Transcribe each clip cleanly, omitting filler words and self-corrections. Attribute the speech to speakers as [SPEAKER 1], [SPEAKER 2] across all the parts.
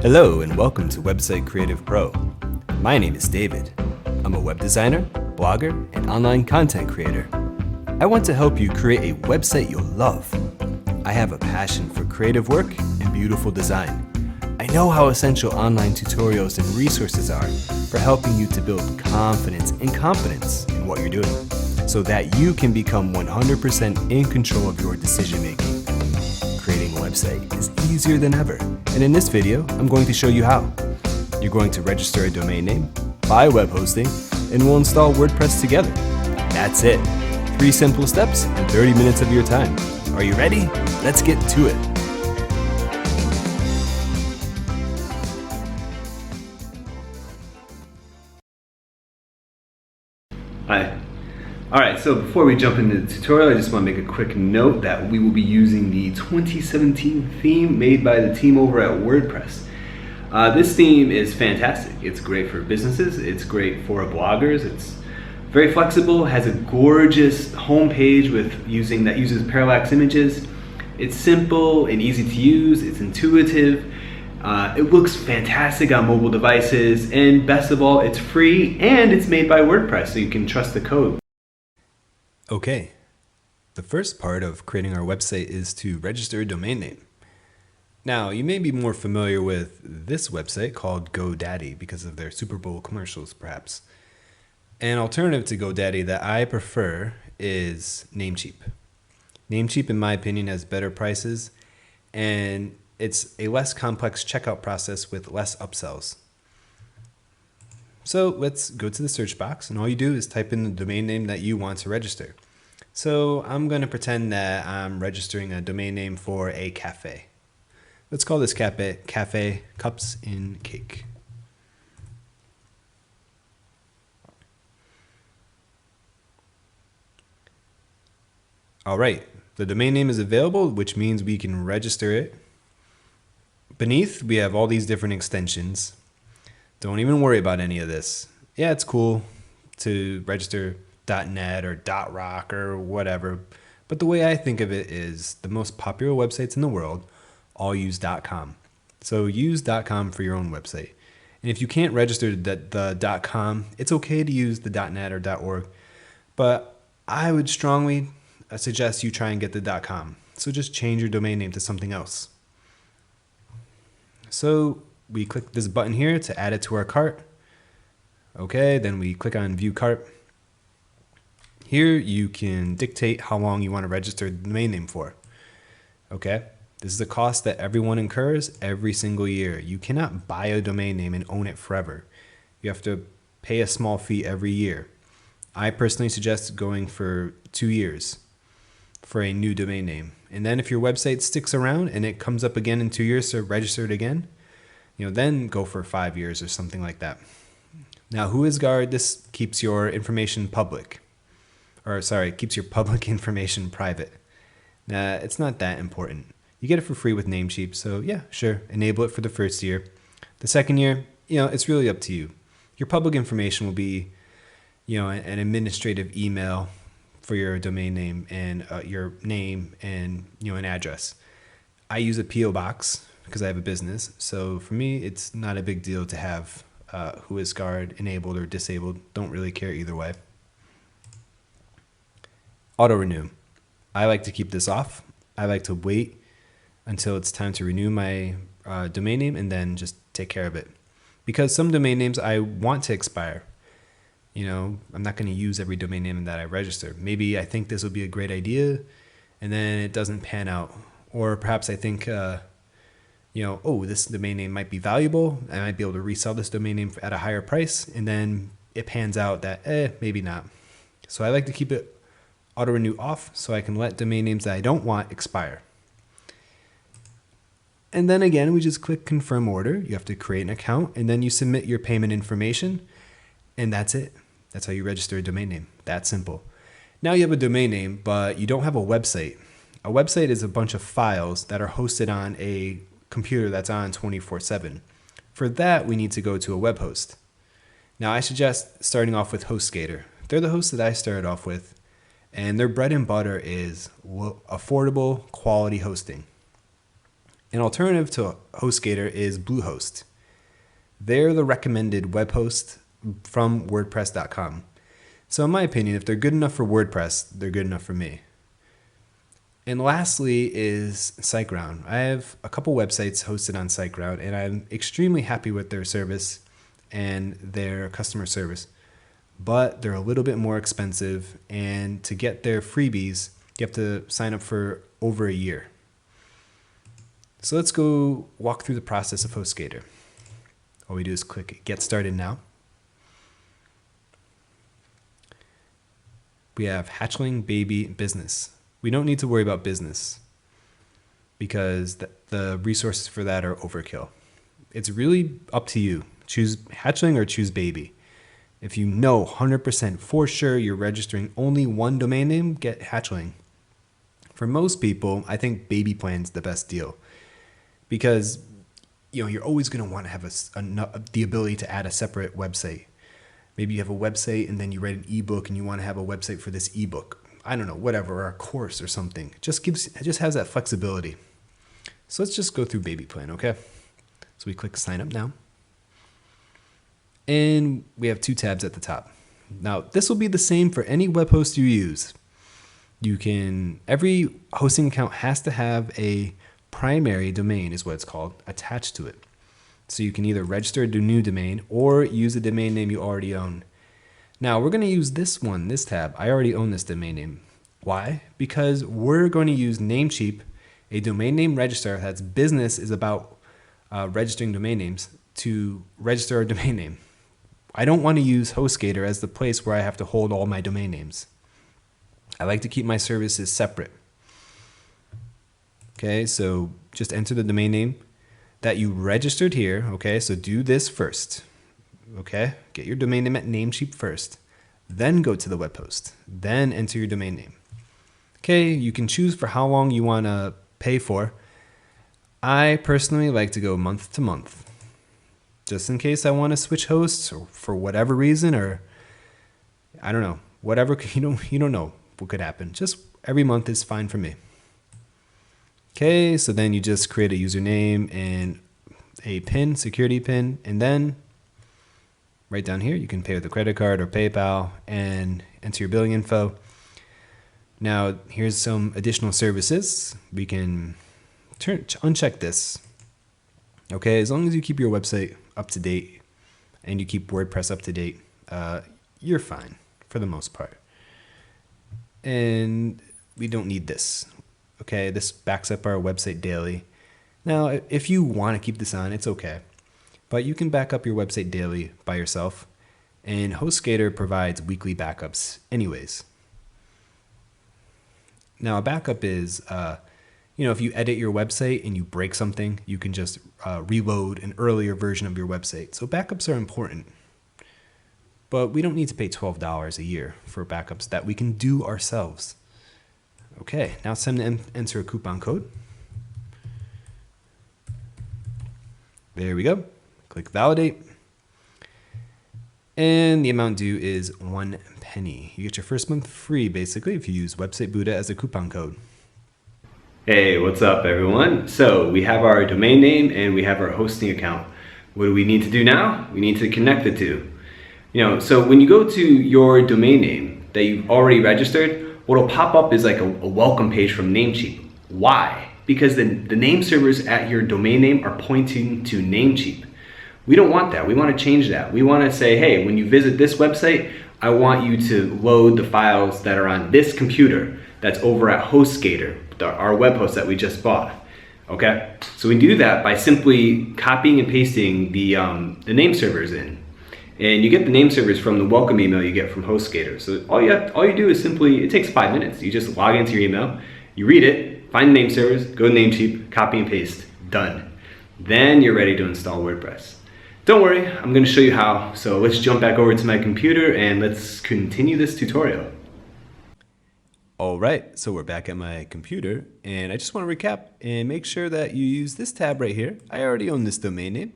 [SPEAKER 1] Hello and welcome to Website Creative Pro. My name is David. I'm a web designer, blogger, and online content creator. I want to help you create a website you'll love. I have a passion for creative work and beautiful design. I know how essential online tutorials and resources are for helping you to build confidence and competence in what you're doing, so that you can become 100% in control of your decision making. Creating a website is easier than ever, and in this video, I'm going to show you how. You're going to register a domain name, buy web hosting, and we'll install WordPress together. That's it. 3 simple steps and 30 minutes of your time. Are you ready? Let's get to it. Hi. Alright, so before we jump into the tutorial, I just want to make a quick note that we will be using the 2017 theme made by the team over at WordPress. This theme is fantastic. It's great for businesses, it's great for bloggers, it's very flexible, has a gorgeous homepage that uses parallax images. It's simple and easy to use, it's intuitive. It looks fantastic on mobile devices, and best of all, it's free and it's made by WordPress, so you can trust the code. Okay, the first part of creating our website is to register a domain name. Now, you may be more familiar with this website called GoDaddy because of their Super Bowl commercials, perhaps. An alternative to GoDaddy that I prefer is Namecheap. Namecheap, in my opinion, has better prices, and it's a less complex checkout process with less upsells. So let's go to the search box, and all you do is type in the domain name that you want to register. So I'm going to pretend that I'm registering a domain name for a cafe. Let's call this cafe Cups in Cake. All right, the domain name is available, which means we can register it. Beneath, we have all these different extensions. Don't even worry about any of this. Yeah, it's cool to register .net or .rock or whatever, but the way I think of it is the most popular websites in the world all use .com. So use .com for your own website. And if you can't register the .com, it's okay to use the .net or .org, but I would strongly suggest you try and get the .com. So just change your domain name to something else. So we click this button here to add it to our cart. Okay, then we click on View Cart. Here you can dictate how long you want to register the domain name for. Okay, this is a cost that everyone incurs every single year. You cannot buy a domain name and own it forever. You have to pay a small fee every year. I personally suggest going for 2 years for a new domain name. And then if your website sticks around and it comes up again in 2 years to register it again, then go for 5 years or something like that. Now, WhoisGuard, this keeps your information public. Or sorry, keeps your public information private. Now, it's not that important. You get it for free with Namecheap, so yeah, sure, enable it for the first year. The second year, it's really up to you. Your public information will be, an administrative email for your domain name and your name and an address. I use a PO box because I have a business, so for me it's not a big deal to have WhoisGuard enabled or disabled. Don't really care either way. Auto renew. I like to keep this off. I like to wait until it's time to renew my domain name and then just take care of it, because some domain names I want to expire. I'm not going to use every domain name that I register. Maybe I think this will be a great idea and then it doesn't pan out. Or perhaps I think, this domain name might be valuable. I might be able to resell this domain name at a higher price, and then it pans out that, maybe not. So I like to keep it auto renew off so I can let domain names that I don't want expire. And then again, we just click confirm order. You have to create an account and then you submit your payment information, and that's it. That's how you register a domain name. That simple. Now you have a domain name, but you don't have a website. A website is a bunch of files that are hosted on a computer that's on 24/7. For that, we need to go to a web host. Now I suggest starting off with Host Gator. They're the host that I started off with, and their bread and butter is affordable, quality hosting. An alternative to HostGator is Bluehost. They're the recommended web host from wordpress.com. So in my opinion, if they're good enough for WordPress, they're good enough for me. And lastly is SiteGround. I have a couple websites hosted on SiteGround, and I'm extremely happy with their service and their customer service. But they're a little bit more expensive, and to get their freebies, you have to sign up for over a year. So let's go walk through the process of HostGator. All we do is click Get Started Now. We have Hatchling, Baby, Business. We don't need to worry about business because the resources for that are overkill. It's really up to you. Choose Hatchling or choose Baby. If you know 100% for sure you're registering only one domain name, get Hatchling. For most people, I think Baby Plan's the best deal because you're always going to want to have the ability to add a separate website. Maybe you have a website and then you write an ebook and you want to have a website for this ebook. I don't know, whatever, or a course or something. It just has that flexibility. So let's just go through Baby Plan, okay? So we click Sign Up Now. And we have two tabs at the top. Now, this will be the same for any web host you use. Every hosting account has to have a primary domain, is what it's called, attached to it. So you can either register a new domain or use a domain name you already own. Now we're going to use this tab. I already own this domain name. Why? Because we're going to use Namecheap, a domain name registrar that's business is about registering domain names, to register a domain name. I don't want to use HostGator as the place where I have to hold all my domain names. I like to keep my services separate. Okay, so just enter the domain name that you registered here. Okay, so do this first. Okay, get your domain name at Namecheap first, then go to the web host, then enter your domain name. Okay, you can choose for how long you want to pay for. I personally like to go month to month, just in case I want to switch hosts or for whatever reason, or I don't know, whatever, you don't know what could happen. Just every month is fine for me. Okay, so then you just create a username and a PIN, security PIN, and then right down here, you can pay with a credit card or PayPal and enter your billing info. Now, here's some additional services. We can uncheck this. Okay, as long as you keep your website up to date and you keep WordPress up to date, you're fine for the most part. And we don't need this. Okay, this backs up our website daily. Now, if you want to keep this on, it's okay. But you can back up your website daily by yourself, and HostGator provides weekly backups anyways. Now, a backup is, if you edit your website and you break something, you can just reload an earlier version of your website. So backups are important, but we don't need to pay $12 a year for backups that we can do ourselves. Okay, now it's time to enter a coupon code. There we go. Click validate. And the amount due is 1 penny. You get your first month free, basically, if you use Website Buddha as a coupon code.
[SPEAKER 2] Hey, what's up everyone? So we have our domain name and we have our hosting account. What do we need to do now? We need to connect the two. So when you go to your domain name that you've already registered, what'll pop up is like a welcome page from Namecheap. Why? Because the name servers at your domain name are pointing to Namecheap. We don't want that. We want to change that. We want to say, hey, when you visit this website, I want you to load the files that are on this computer that's over at HostGator, our web host that we just bought. Okay? So we do that by simply copying and pasting the name servers in. And you get the name servers from the welcome email you get from HostGator. So all you do is simply, it takes 5 minutes. You just log into your email, you read it, find the name servers, go to Namecheap, copy and paste, done. Then you're ready to install WordPress. Don't worry, I'm going to show you how. So let's jump back over to my computer and let's continue this tutorial.
[SPEAKER 1] All right, so we're back at my computer, and I just want to recap and make sure that you use this tab right here. I already own this domain name.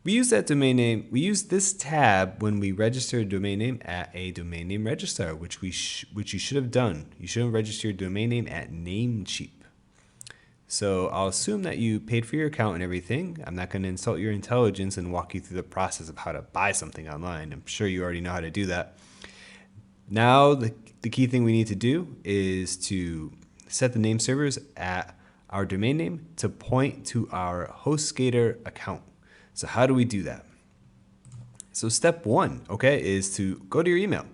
[SPEAKER 1] We use that domain name. We use this tab when we register a domain name at a domain name registrar, which you should have done. You should have registered your domain name at Namecheap. So I'll assume that you paid for your account and everything. I'm not going to insult your intelligence and walk you through the process of how to buy something online. I'm sure you already know how to do that. Now, the key thing we need to do is to set the name servers at our domain name to point to our HostGator account. So how do we do that? So step one, okay, is to go to your email.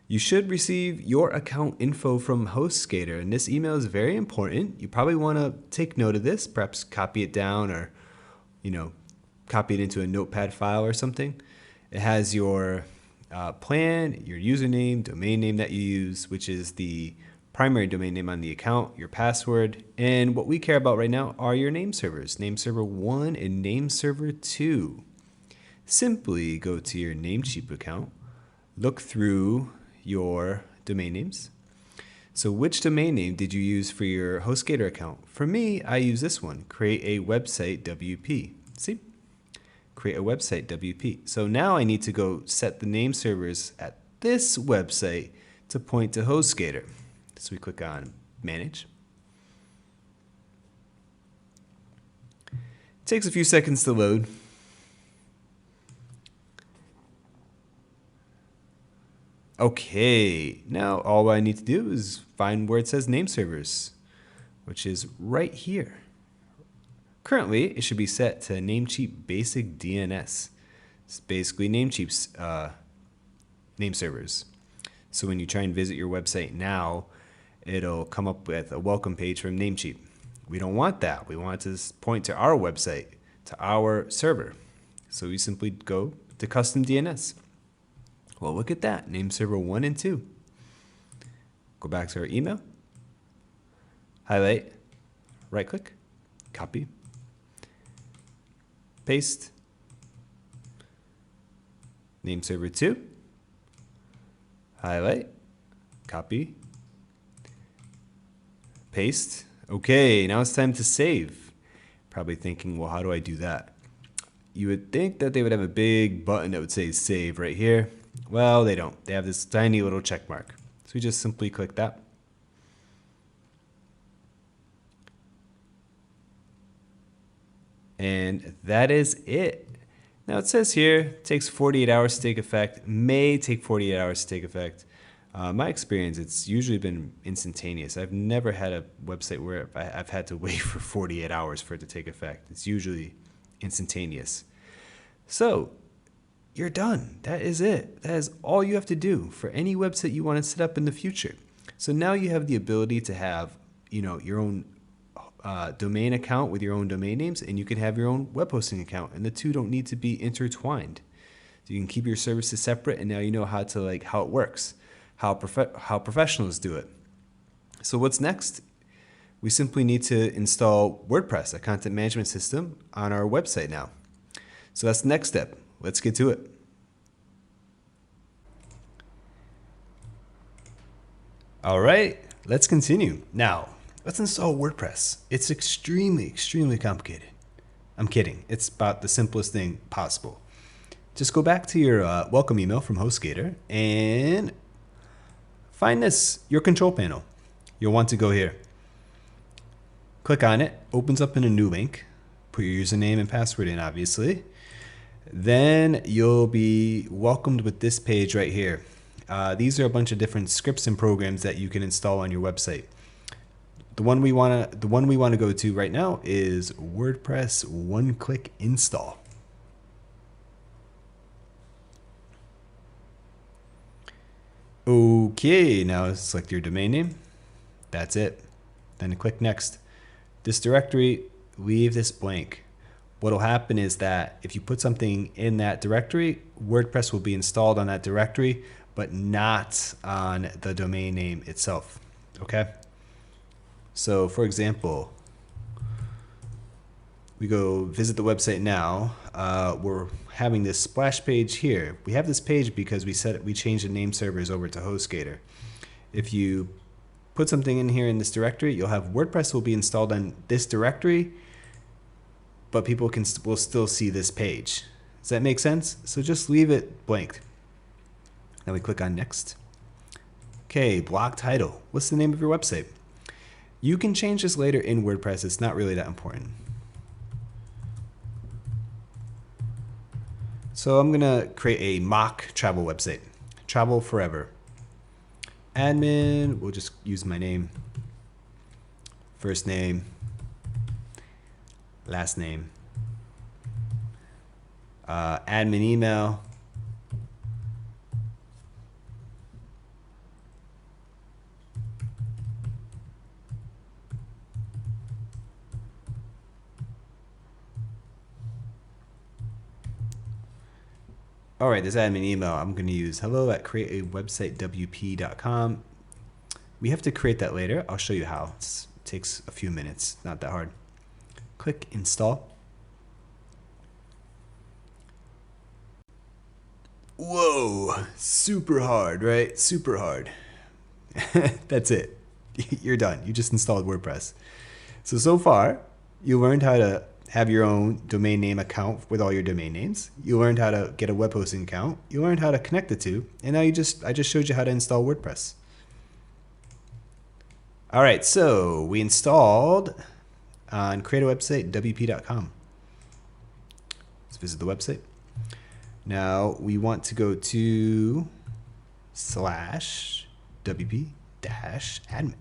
[SPEAKER 1] You should receive your account info from HostGator, and this email is very important. You probably want to take note of this, perhaps copy it down or, copy it into a notepad file or something. It has your plan, your username, domain name that you use, which is the primary domain name on the account, your password, and what we care about right now are your name servers, name server 1 and name server 2. Simply go to your Namecheap account, look through your domain names. So which domain name did you use for your HostGator account? For me, I use this one, create a website WP. See? Create a website WP. So now I need to go set the name servers at this website to point to HostGator. So we click on manage. It takes a few seconds to load. Okay, now all I need to do is find where it says name servers, which is right here. Currently, it should be set to Namecheap Basic DNS. It's basically Namecheap's name servers. So when you try and visit your website now, it'll come up with a welcome page from Namecheap. We don't want that. We want to point to our website, to our server. So we simply go to custom DNS. Well, look at that, name server 1 and 2. Go back to our email, highlight, right click, copy, paste, name server 2, highlight, copy, paste. Okay, now it's time to save. Probably thinking, well, how do I do that? You would think that they would have a big button that would say save right here. Well, they don't. They have this tiny little check mark. So we just simply click that. And that is it. Now it says here, it takes 48 hours to take effect, may take 48 hours to take effect. My experience, it's usually been instantaneous. I've never had a website where I've had to wait for 48 hours for it to take effect. It's usually instantaneous. So you're done. That is it. That is all you have to do for any website you want to set up in the future. So now you have the ability to have, your own domain account with your own domain names, and you can have your own web hosting account, and the two don't need to be intertwined. So you can keep your services separate, and now you know how it works, how professionals do it. So what's next? We simply need to install WordPress, a content management system, on our website now. So that's the next step. Let's get to it. All right, let's continue. Now, let's install WordPress. It's extremely, extremely complicated. I'm kidding. It's about the simplest thing possible. Just go back to your welcome email from HostGator and find this, your control panel. You'll want to go here. Click on it, opens up in a new link. Put your username and password in, obviously. Then you'll be welcomed with this page right here. These are a bunch of different scripts and programs that you can install on your website. The one we want to go to right now is WordPress one-click install. Okay, now select your domain name. That's it. Then click next. This directory, leave this blank. What'll happen is that if you put something in that directory, WordPress will be installed on that directory, but not on the domain name itself. Okay? So for example, we go visit the website now. We're having this splash page here. We have this page because we changed the name servers over to HostGator. If you put something in here in this directory, you'll have WordPress will be installed on this directory, but people will still see this page. Does that make sense? So just leave it blank. Then we click on next. Okay, blog title. What's the name of your website? You can change this later in WordPress. It's not really that important. So I'm gonna create a mock travel website. Travel forever. Admin, we'll just use my name. First name. Last name. Admin email. All right, this admin email, I'm going to use hello@createawebsitewp.com. We have to create that later. I'll show you how. It takes a few minutes, not that hard. Click install. Whoa, super hard, right? Super hard. That's it. You're done. You just installed WordPress. So far, you learned how to have your own domain name account with all your domain names. You learned how to get a web hosting account. You learned how to connect the two. And now I just showed you how to install WordPress. All right, so we installed on createawebsitewp.com. Let's visit the website. Now we want to go to /wp-admin.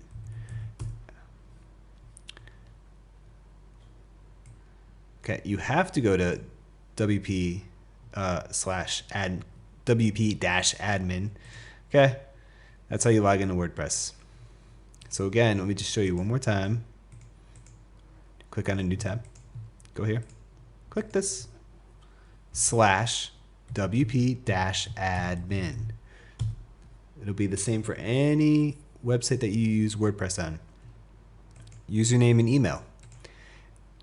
[SPEAKER 1] Okay, you have to go to wp/admin. Okay, that's how you log into WordPress. So again, let me just show you one more time. Click on a new tab. Go here. Click this /wp-admin. It'll be the same for any website that you use WordPress on. Username and email.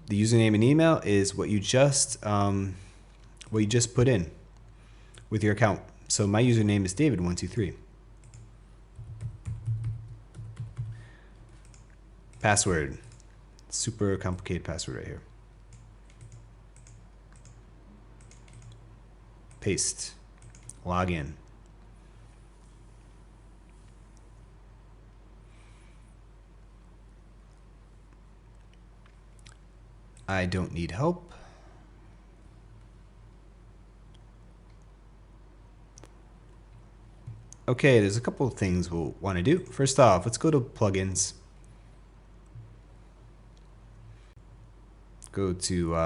[SPEAKER 1] The username and email is what you just put in with your account. So my username is David123. Password. Super complicated password right here. Paste. Log in. I don't need help. Okay, there's a couple of things we'll want to do. First off, let's go to plugins. Go to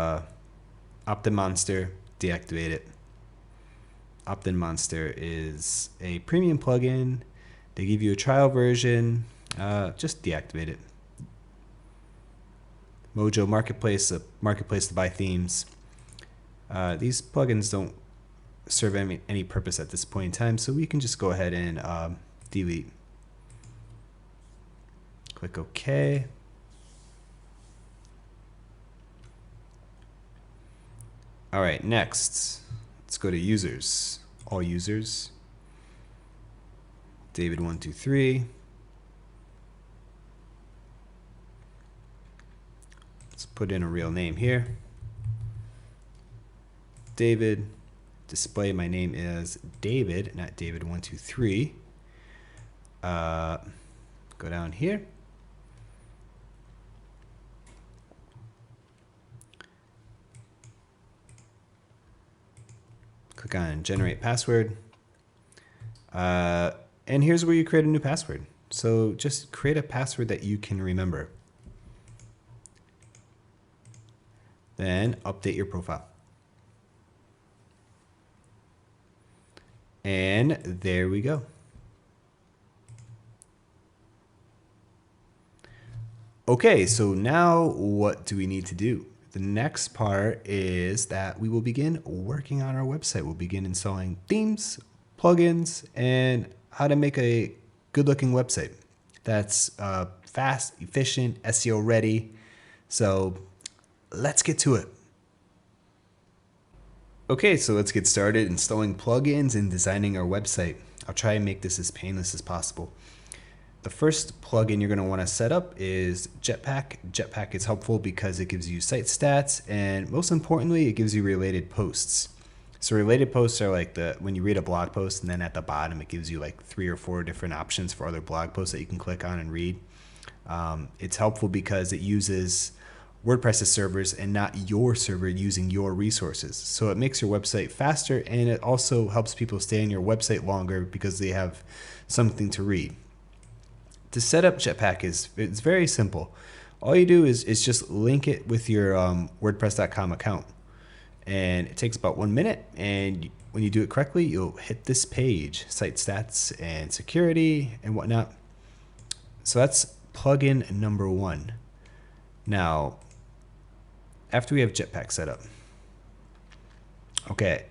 [SPEAKER 1] Opt-in Monster, deactivate it. Opt-in Monster is a premium plugin. They give you a trial version. Just deactivate it. Mojo Marketplace, a marketplace to buy themes. These plugins don't serve any purpose at this point in time, so we can just go ahead and delete. Click OK. All right, next, let's go to users. All users. David123. Let's put in a real name here. David. Display, my name is David, not David123. Go down here. Click on generate password. And here's where you create a new password. So just create a password that you can remember. Then update your profile. And there we go. Okay, so now what do we need to do? The next part is that we will begin working on our website. We'll begin installing themes, plugins, and how to make a good-looking website that's fast, efficient, SEO ready. So let's get to it. Okay, so let's get started installing plugins and designing our website. I'll try and make this as painless as possible. The first plugin you're going to want to set up is Jetpack. Jetpack is helpful because it gives you site stats, and most importantly, it gives you related posts. So related posts are like when you read a blog post, and then at the bottom it gives you like 3 or 4 different options for other blog posts that you can click on and read. It's helpful because it uses WordPress's servers and not your server using your resources. So it makes your website faster, and it also helps people stay on your website longer because they have something to read. To set up Jetpack it's very simple. All you do is just link it with your WordPress.com account. And it takes about 1 minute. And when you do it correctly, you'll hit this page, site stats and security and whatnot. So that's plugin number 1. Now, after we have Jetpack set up, okay,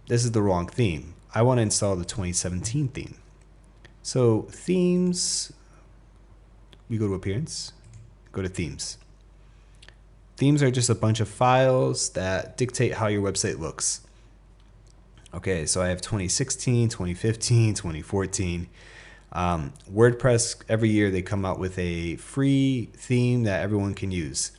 [SPEAKER 1] this is the wrong theme. I want to install the 2017 theme. So themes, we go to appearance, go to themes. Themes are just a bunch of files that dictate how your website looks. Okay, so I have 2016, 2015, 2014. WordPress, every year they come out with a free theme that everyone can use.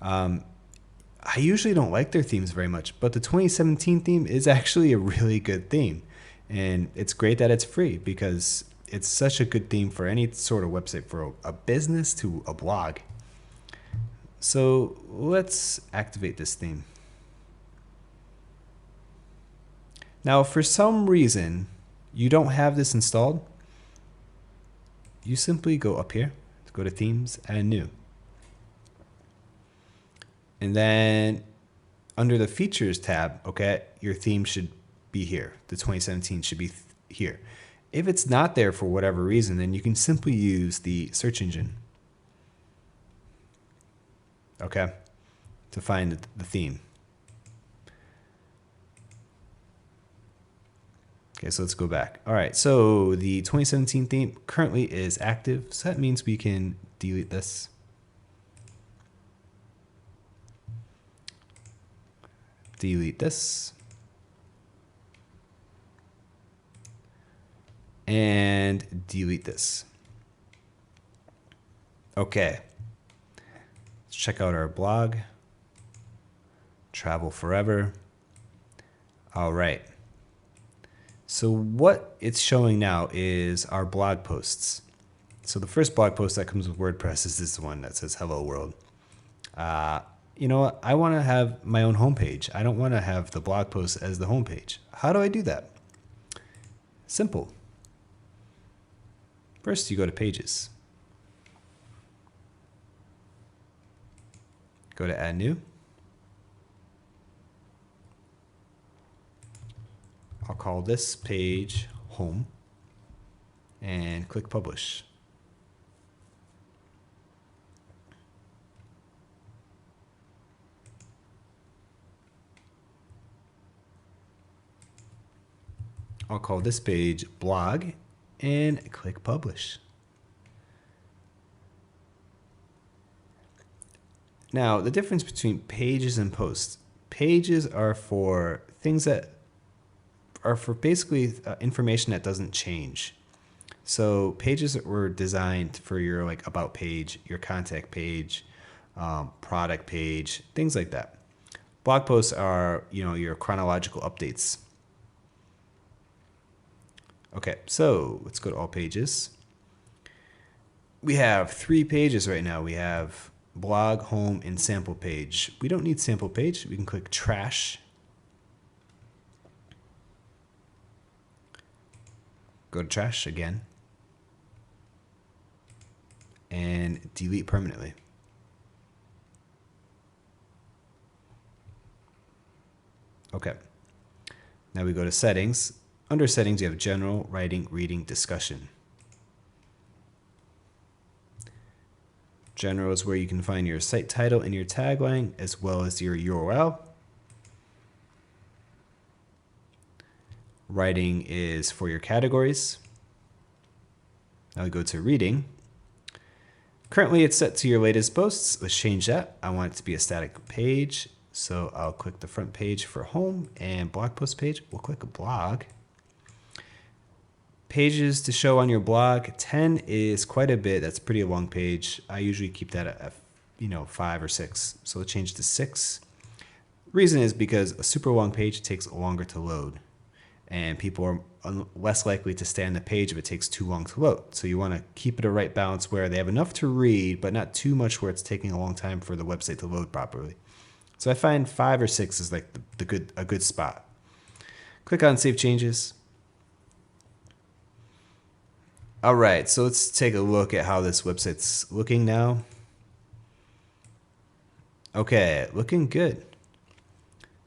[SPEAKER 1] I usually don't like their themes very much, but the 2017 theme is actually a really good theme. And it's great that it's free because it's such a good theme for any sort of website, for a business to a blog. So let's activate this theme. Now, if for some reason you don't have this installed, you simply go up here, go to themes, add new. And then under the features tab, okay, your theme should be here. The 2017 should be here. If it's not there for whatever reason, then you can simply use the search engine, okay, to find the theme. Okay, so let's go back. All right, so the 2017 theme currently is active, so that means we can delete this. Delete this. And delete this. Okay. Let's check out our blog. Travel forever. All right. So what it's showing now is our blog posts. So the first blog post that comes with WordPress is this one that says "Hello World." You know what? I want to have my own homepage. I don't want to have the blog post as the homepage. How do I do that? Simple. First, you go to Pages. Go to Add New. I'll call this page Home and click Publish. I'll call this page Blog and click Publish. Now, the difference between pages and posts. Pages are for things that are for basically information that doesn't change. So pages were designed for your like about page, your contact page, product page, things like that. Blog posts are, you know, your chronological updates. Okay, so let's go to all pages. We have 3 pages right now. We have blog, home, and sample page. We don't need sample page. We can click trash. Go to trash again. And delete permanently. Okay. Now we go to settings. Under settings, you have general, writing, reading, discussion. General is where you can find your site title and your tagline, as well as your URL. Writing is for your categories. Now we go to reading. Currently, it's set to your latest posts. Let's change that. I want it to be a static page. So I'll click the front page for home, and blog post page, we'll click a blog. Pages to show on your blog, 10 is quite a bit. That's pretty long page. I usually keep that at 5 or 6. So we'll change to 6. Reason is because a super long page takes longer to load. and people are less likely to stay on the page if it takes too long to load. So you want to keep it a right balance where they have enough to read, but not too much where it's taking a long time for the website to load properly. So I find 5 or 6 is like a good spot. Click on Save Changes. All right, so let's take a look at how this website's looking now. Okay, looking good.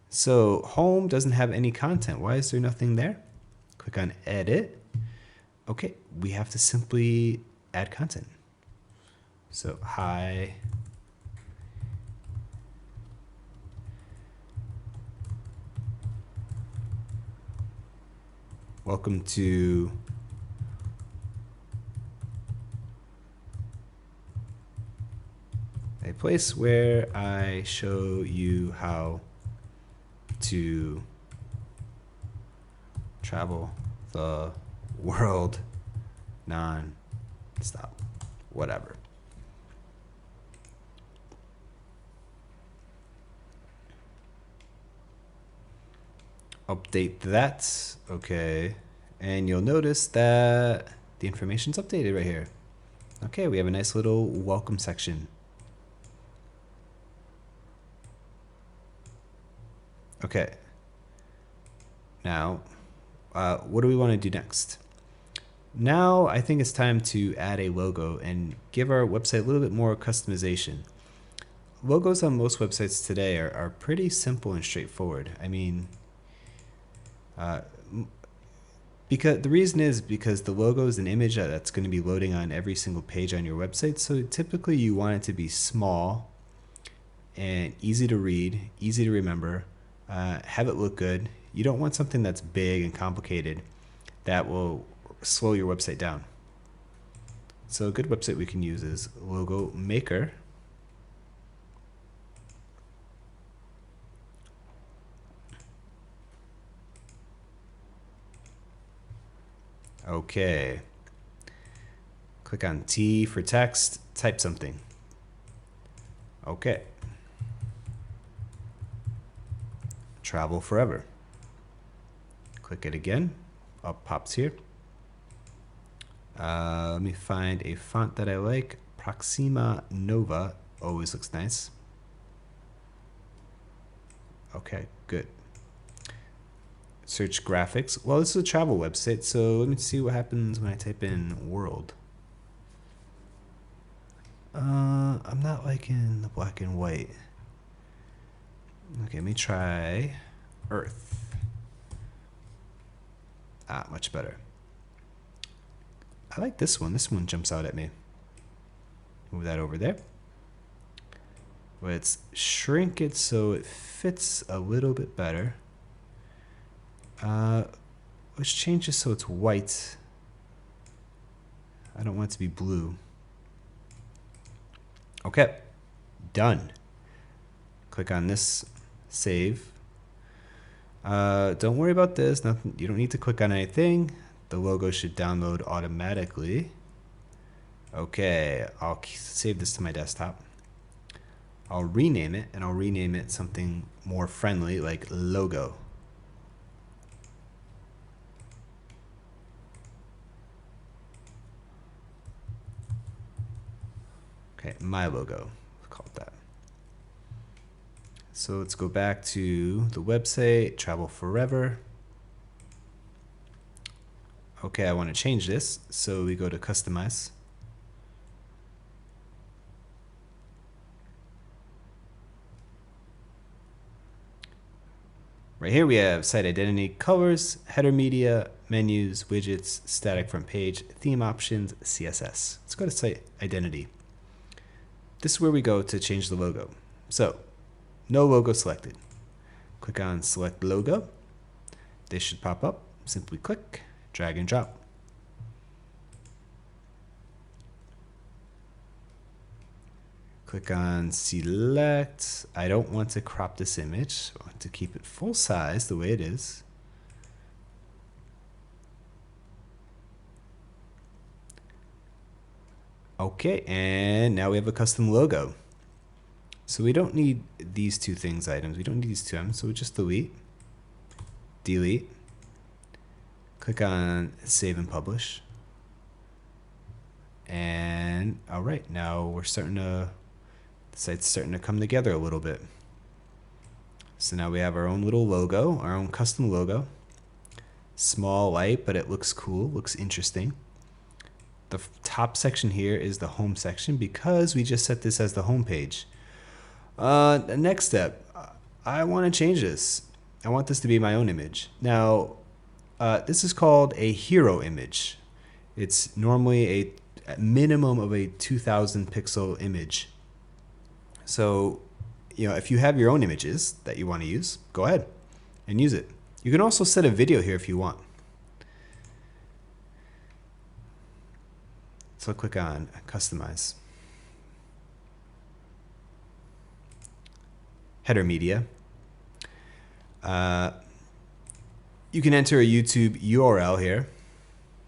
[SPEAKER 1] So home doesn't have any content. Why is there nothing there? Click on Edit. Okay, we have to simply add content. So hi. Welcome to a place where I show you how to travel the world non-stop, whatever. Update that. Okay. And you'll notice that the information's updated right here. Okay, we have a nice little welcome section. Okay. Now, what do we want to do next? Now, I think it's time to add a logo and give our website a little bit more customization. Logos on most websites today are pretty simple and straightforward. I mean, because the reason is because the logo is an image that's going to be loading on every single page on your website. So typically you want it to be small and easy to read, easy to remember, have it look good. You don't want something that's big and complicated that will slow your website down. So a good website we can use is Logo Maker. Okay. Click on T for text, type something. Okay. Travel forever. Click it again. Up pops here. Let me find a font that I like. Proxima Nova always looks nice. Okay, good. Search graphics. Well, this is a travel website, so let me see what happens when I type in world. I'm not liking the black and white. Okay, let me try Earth. Much better. I like this one. This one jumps out at me. Move that over there. Let's shrink it so it fits a little bit better. Let's change this so it's white. I don't want it to be blue. Okay, done. Click on this, save. Don't worry about this. Nothing. You don't need to click on anything. The logo should download automatically. Okay, I'll save this to my desktop. I'll rename it, and I'll rename it something more friendly like logo. Okay, my logo, let's call it that. So let's go back to the website, travel forever. Okay, I want to change this, so we go to customize. Right here we have site identity, colors, header media, menus, widgets, static front page, theme options, CSS. Let's go to site identity. This is where we go to change the logo. So, no logo selected. Click on select logo. This should pop up. Simply click, drag and drop. Click on select. I don't want to crop this image. I want to keep it full size the way it is. Okay, and now we have a custom logo. So we don't need these two items. We don't need these two items, so we just delete. Click on save and publish. And all right, now the site's starting to come together a little bit. So now we have our own little logo, our own custom logo. Small, light, but it looks cool, looks interesting. The top section here is the home section because we just set this as the home page. The next step, I want to change this. I want this to be my own image. Now, this is called a hero image. It's normally a minimum of a 2000 pixel image. So, if you have your own images that you want to use, go ahead and use it. You can also set a video here if you want. So click on customize. Header media. You can enter a YouTube URL here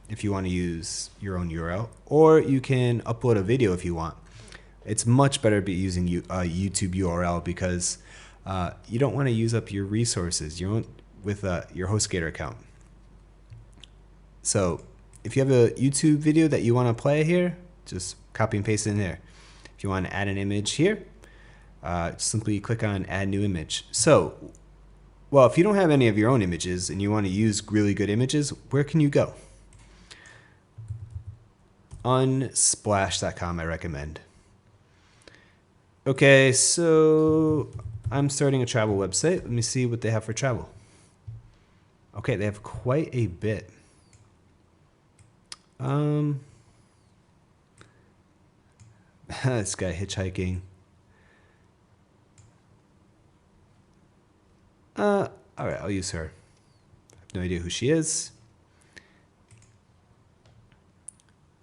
[SPEAKER 1] if you want to use your own URL, or you can upload a video if you want. It's much better be using a YouTube URL because you don't want to use up your resources with your HostGator account. So if you have a YouTube video that you want to play here, just copy and paste it in there. If you want to add an image here, simply click on add new image. So, well, if you don't have any of your own images and you want to use really good images, where can you go? Unsplash.com I recommend. Okay, so I'm starting a travel website. Let me see what they have for travel. Okay, they have quite a bit. This guy hitchhiking. All right, I'll use her. I have no idea who she is.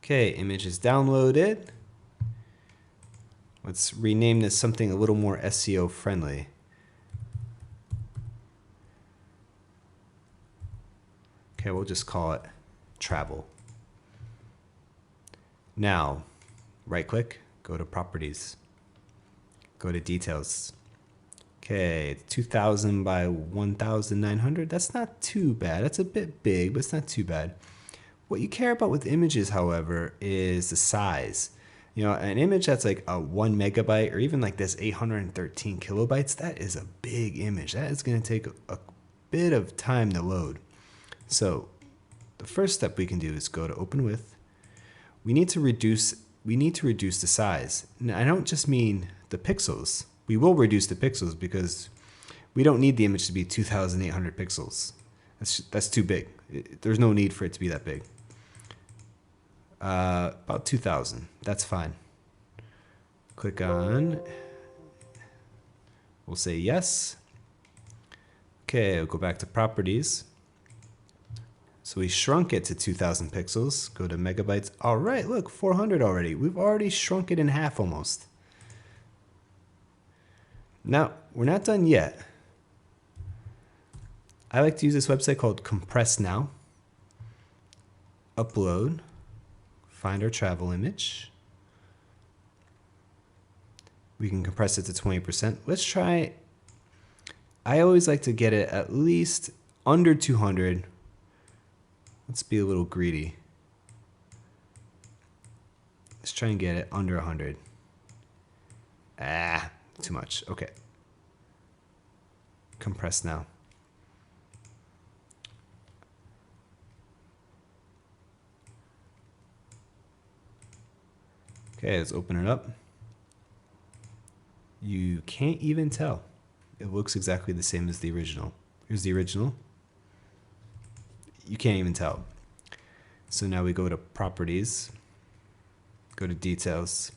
[SPEAKER 1] Okay, image is downloaded. Let's rename this something a little more SEO friendly. Okay, we'll just call it travel. Now, right click, go to properties, go to details. Okay, 2000 by 1900, that's not too bad. That's a bit big, but it's not too bad. What you care about with images, however, is the size. An image that's like a 1 megabyte or even like this 813 kilobytes, that is a big image. That is going to take a bit of time to load. So the first step we can do is go to open with. We need to reduce the size. Now, I don't just mean the pixels. We will reduce the pixels because we don't need the image to be 2,800 pixels. That's too big. There's no need for it to be that big. About 2,000. That's fine. Click on. We'll say yes. Okay, we'll go back to properties. So we shrunk it to 2,000 pixels. Go to megabytes. All right, look, 400 already. We've already shrunk it in half almost. Now, we're not done yet. I like to use this website called Compress Now. Upload. Find our travel image. We can compress it to 20%. Let's try. I always like to get it at least under 200. Let's be a little greedy. Let's try and get it under 100. Too much. Okay. Compress now. Okay, let's open it up. You can't even tell. It looks exactly the same as the original. Here's the original. You can't even tell. So now we go to properties, go to details.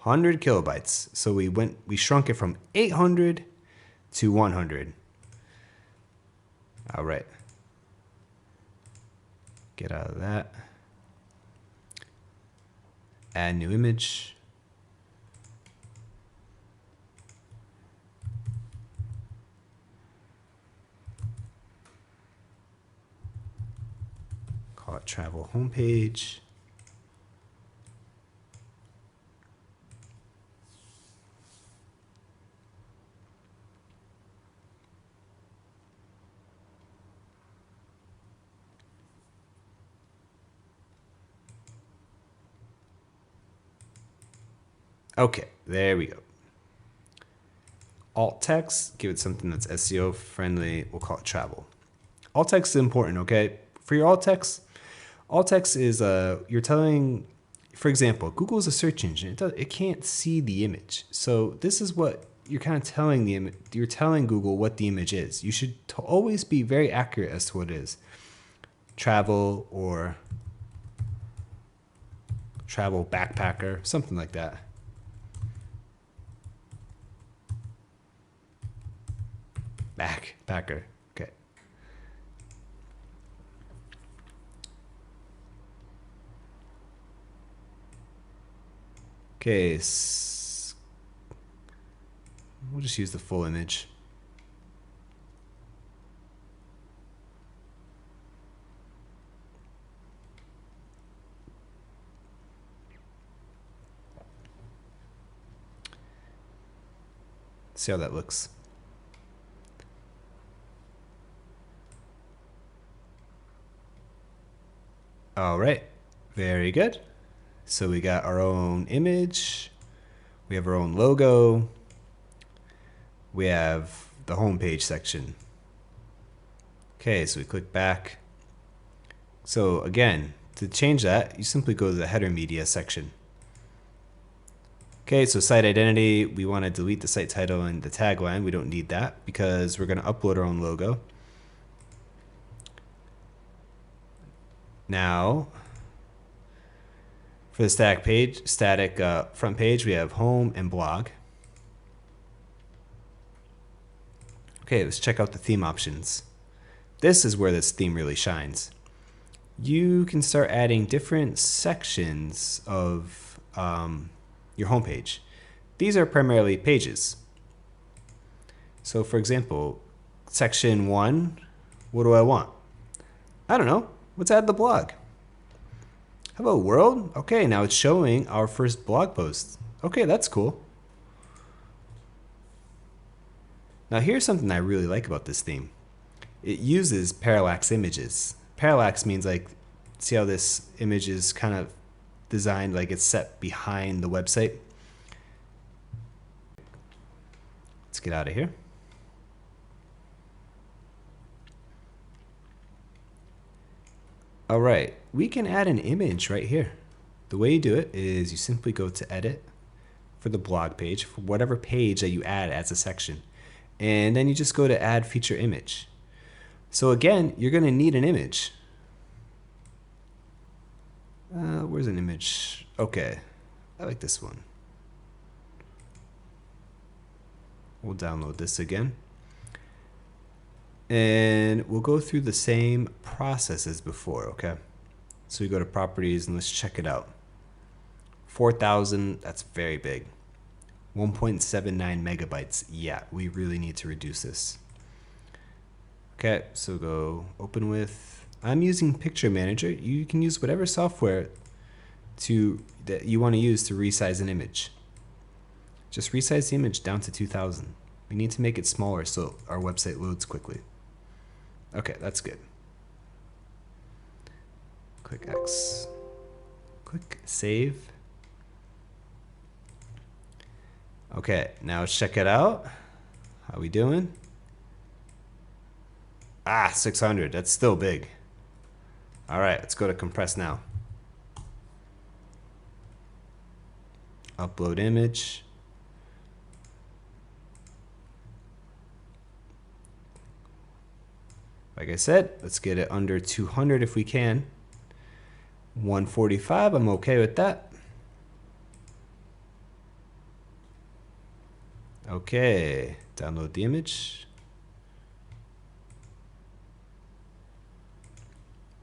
[SPEAKER 1] 100 kilobytes. So we shrunk it from 800 to 100. All right. Get out of that. Add new image. Call it travel homepage. Okay, there we go. Alt text, give it something that's SEO friendly. We'll call it travel. Alt text is important, okay? For your alt text is you're telling, for example, Google is a search engine. It can't see the image. So this is what you're kind of telling the image. You're telling Google what the image is. You should always be very accurate as to what it is. Travel or travel backpacker, something like that. Backpacker. Okay. Okay. We'll just use the full image. See how that looks. All right, very good. So we got our own image, we have our own logo, we have the homepage section. Okay, so we click back. So again, to change that, you simply go to the header media section. Okay, so site identity, we want to delete the site title and the tagline. We don't need that because we're going to upload our own logo. Now, for the static front page, we have home and blog. Okay, let's check out the theme options. This is where this theme really shines. You can start adding different sections of your homepage. These are primarily pages. So for example, section 1, what do I want? I don't know. Let's add the blog. How about world? Okay, now it's showing our first blog post. Okay, that's cool. Now here's something I really like about this theme. It uses parallax images. Parallax means like, see how this image is kind of designed like it's set behind the website? Let's get out of here. All right, we can add an image right here. The way you do it is you simply go to edit for the blog page, for whatever page that you add as a section. And then you just go to add feature image. So again, you're going to need an image. Where's an image? Okay, I like this one. We'll download this again. And we'll go through the same process as before, okay? So we go to properties and let's check it out. 4,000, that's very big. 1.79 megabytes. Yeah, we really need to reduce this. Okay, so go open with, I'm using Picture Manager. You can use whatever software that you want to use to resize an image. Just resize the image down to 2,000. We need to make it smaller so our website loads quickly. Okay, that's good. Click X. Click Save. Okay, now let's check it out. How we doing? 600. That's still big. All right, let's go to compress now. Upload image. Like I said, let's get it under 200 if we can. 145, I'm okay with that. Okay, download the image.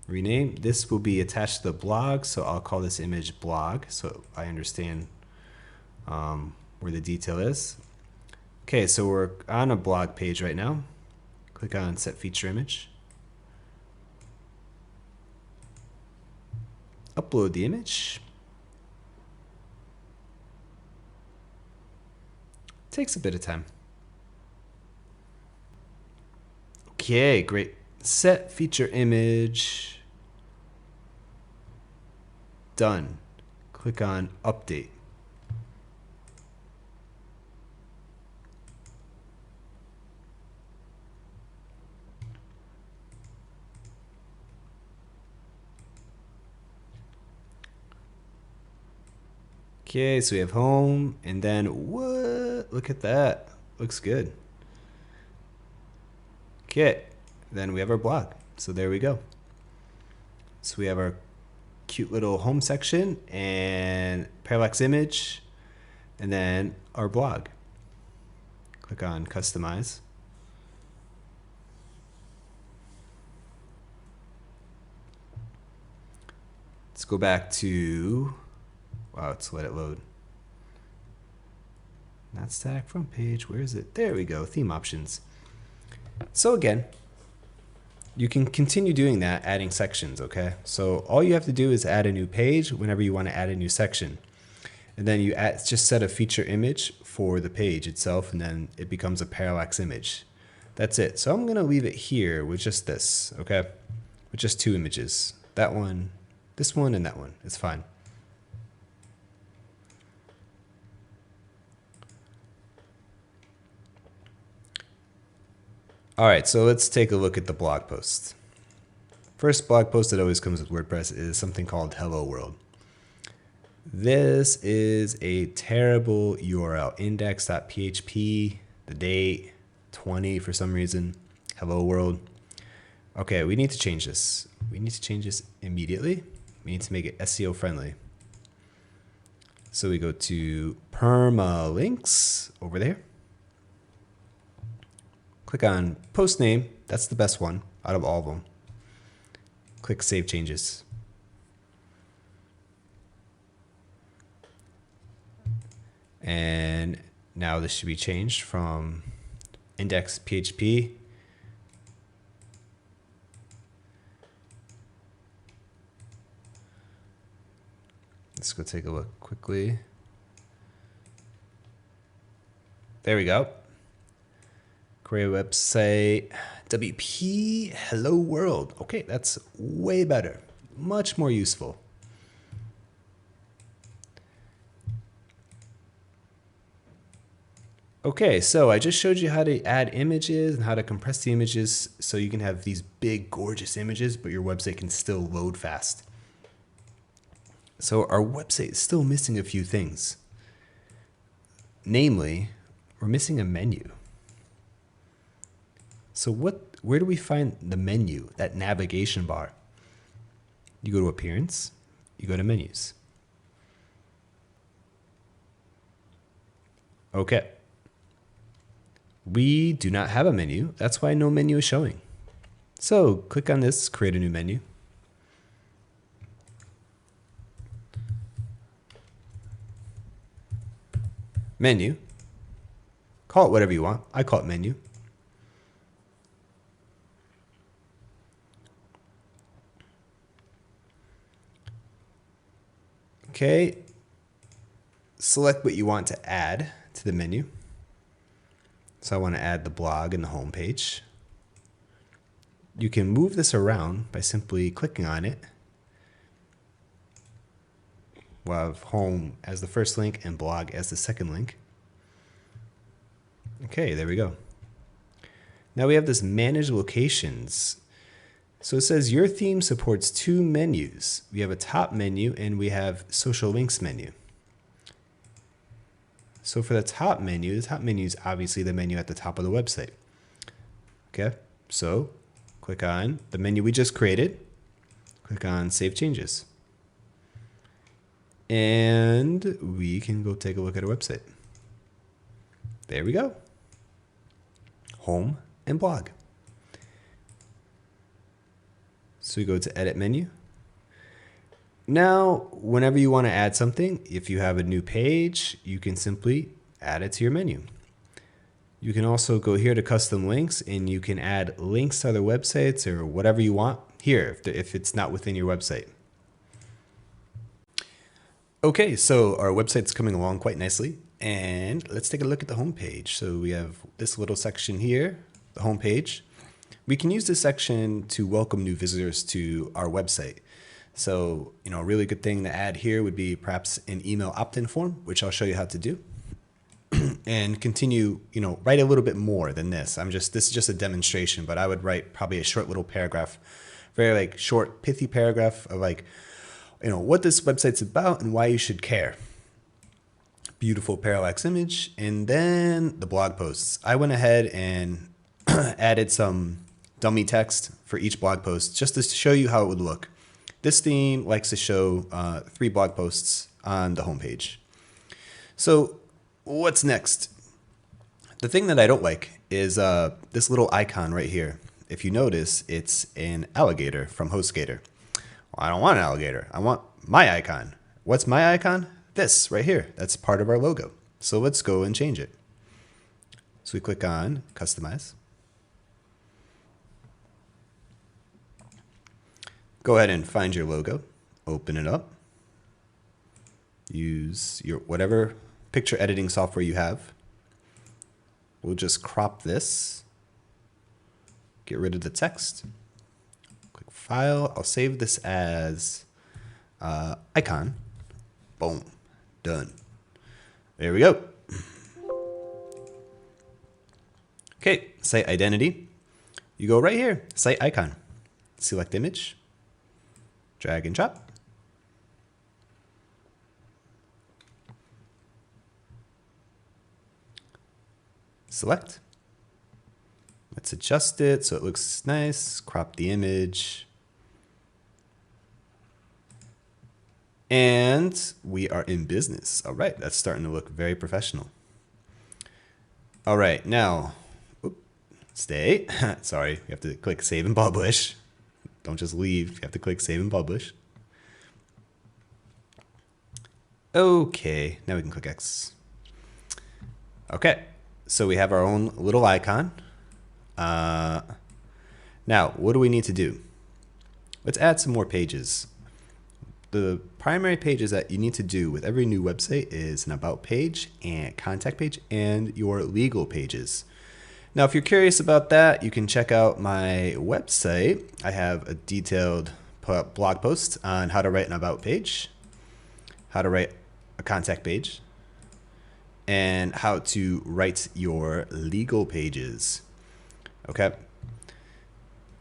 [SPEAKER 1] Rename. This will be attached to the blog, so I'll call this image blog so I understand where the detail is. Okay, so we're on a blog page right now. Click on Set Feature Image. Upload the image. Takes a bit of time. Okay, great. Set Feature Image. Done. Click on Update. Okay, so we have home, and then what? Look at that. Looks good. Okay, then we have our blog. So there we go. So we have our cute little home section and parallax image, and then our blog. Click on customize. Let's go back to, wow, let's let it load. Not static front page, where is it? There we go, theme options. So again, you can continue doing that, adding sections, okay? So all you have to do is add a new page whenever you want to add a new section. And then you just set a feature image for the page itself, and then it becomes a parallax image. That's it. So I'm gonna leave it here with just this, okay? With just two images. That one, this one, and that one. It's fine. All right, so let's take a look at the blog post. First blog post that always comes with WordPress is something called Hello World. This is a terrible URL, index.php, the date, 20 for some reason, Hello World. Okay, we need to change this. We need to change this immediately. We need to make it SEO friendly. So we go to permalinks over there. Click on post name. That's the best one out of all of them. Click save changes. And now this should be changed from index.php let's go take a look quickly. There we go. Create a website, WP Hello World. Okay, that's way better, much more useful. Okay, so I just showed you how to add images and how to compress the images so you can have these big, gorgeous images, but your website can still load fast. So our website is still missing a few things. Namely, we're missing a menu. So where do we find the menu, that navigation bar? You go to Appearance, you go to Menus. Okay. We do not have a menu. That's why no menu is showing. So click on this, create a new menu. Menu. Call it whatever you want. I call it menu. Okay. Select what you want to add to the menu. So I want to add the blog and the home page. You can move this around by simply clicking on it. We'll have home as the first link and blog as the second link. Okay, there we go. Now we have this manage locations. So it says your theme supports two menus. We have a top menu and we have social links menu. So for the top menu is obviously the menu at the top of the website. Okay, so click on the menu we just created. Click on Save Changes. And we can go take a look at our website. There we go. Home and blog. So we go to Edit menu. Now, whenever you want to add something, if you have a new page, you can simply add it to your menu. You can also go here to custom links and you can add links to other websites or whatever you want here if it's not within your website. Okay, so our website's coming along quite nicely and let's take a look at the home page. So we have this little section here, the home page. We can use this section to welcome new visitors to our website. So, a really good thing to add here would be perhaps an email opt-in form, which I'll show you how to do. And continue, write a little bit more than this. This is just a demonstration, but I would write probably a short little paragraph, very short, pithy paragraph of what this website's about and why you should care. beautiful parallax image, and then the blog posts. I went ahead and added some dummy text for each blog post just to show you how it would look. This theme likes to show 3 blog posts on the homepage. So what's next? The thing that I don't like is this little icon right here. If you notice, it's an alligator from Host Gator. Well, I don't want an alligator. I want my icon. What's my icon? This right here. That's part of our logo. So let's go and change it. So we click on Customize. Go ahead and find your logo. Open it up. Use your whatever picture editing software you have. We'll just crop this. Get rid of the text. Click File. I'll save this as icon. Boom. Done. There we go. Okay, site identity. You go right here, site icon. Select image. Drag and drop. Select. Let's adjust it so it looks nice. Crop the image. And we are in business. All right, that's starting to look very professional. All right, now, stay. Sorry, you have to click Save and Publish. Don't just leave, you have to click Save and Publish. Okay, now we can click X. Okay, so we have our own little icon. Now, what do we need to do? Let's add some more pages. The primary pages that you need to do with every new website is an about page and contact page and your legal pages. Now, if you're curious about that, you can check out my website. I have a detailed blog post on how to write an about page, how to write a contact page, and how to write your legal pages. Okay.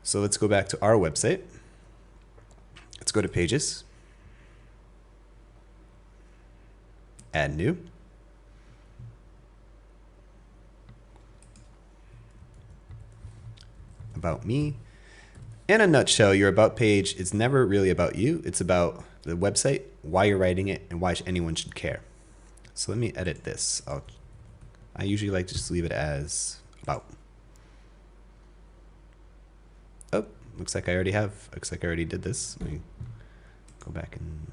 [SPEAKER 1] So let's go back to our website. Let's go to Pages. Add new. About me. In a nutshell, your about page is never really about you. It's about the website, why you're writing it, and why anyone should care. So let me edit this. I usually like to just leave it as about. Oh, looks like I already did this. Let me go back and...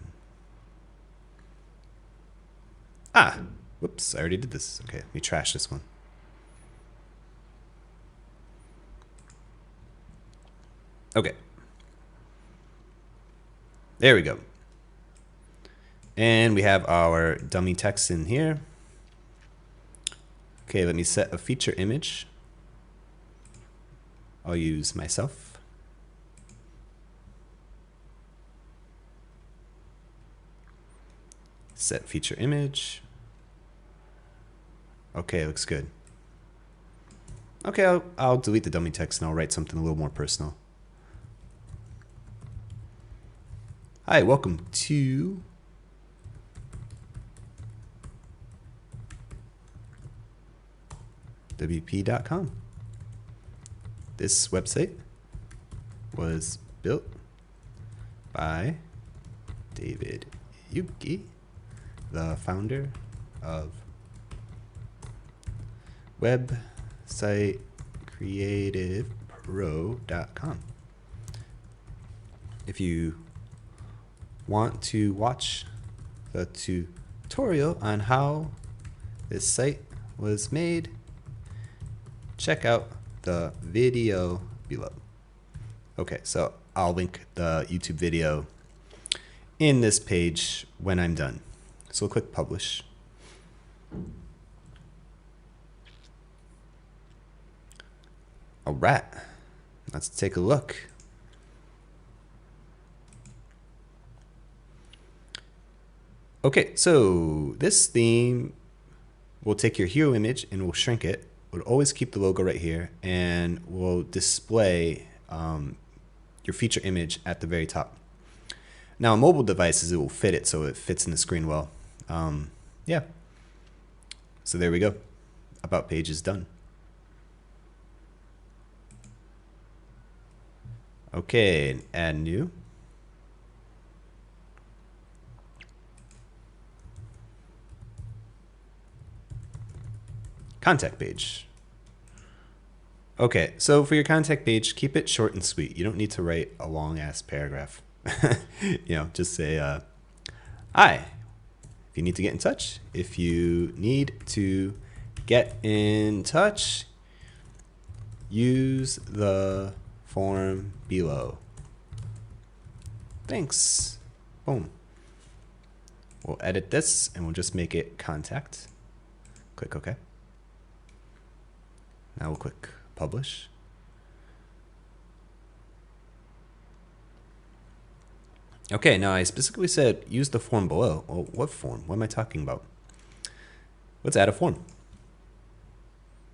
[SPEAKER 1] whoops, I already did this. Okay, let me trash this one. Okay. There we go. And we have our dummy text in here. Okay, let me set a feature image. I'll use myself. Set feature image. Okay, looks good. Okay, I'll delete the dummy text and I'll write something a little more personal. Hi, welcome to WP.com. This website was built by David Yuki, the founder of websitecreativepro.com. If you want to watch the tutorial on how this site was made, check out the video below. Okay, so I'll link the YouTube video in this page when I'm done. So we'll click publish. All right, let's take a look. Okay, so this theme will take your hero image and we'll shrink it. We'll always keep the logo right here and we'll display your feature image at the very top. Now on mobile devices, it will fit it so it fits in the screen well. Yeah. So there we go. About page is done. Okay, add new. Contact page. Okay, so for your contact page, keep it short and sweet. You don't need to write a long ass paragraph. Just say, hi, if you need to get in touch, if you need to get in touch, use the form below. Thanks. Boom. We'll edit this and we'll just make it contact. Click OK. Now we'll click publish. Okay, now I specifically said use the form below. Well, what form? What am I talking about? Let's add a form.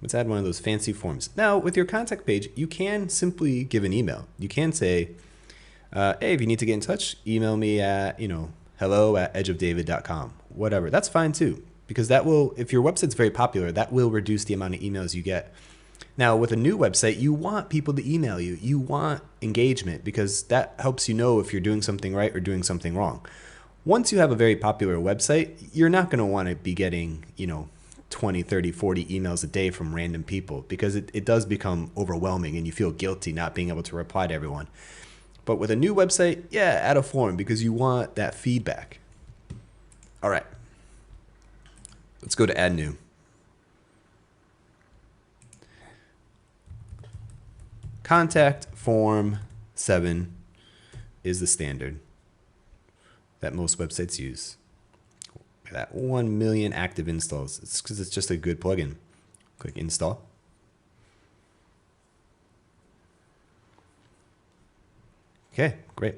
[SPEAKER 1] Let's add one of those fancy forms. Now, with your contact page, you can simply give an email. You can say, hey, if you need to get in touch, email me at, hello@edgeofdavid.com. Whatever. That's fine too, because that will, if your website's very popular, that will reduce the amount of emails you get. Now, with a new website, you want people to email you. You want engagement because that helps you know if you're doing something right or doing something wrong. Once you have a very popular website, you're not going to want to be getting, 20, 30, 40 emails a day from random people because it does become overwhelming and you feel guilty not being able to reply to everyone. But with a new website, yeah, add a form because you want that feedback. All right. Let's go to add new. Contact form 7 is the standard that most websites use. That 1 million active installs. It's because it's just a good plugin. Click install. Okay, great.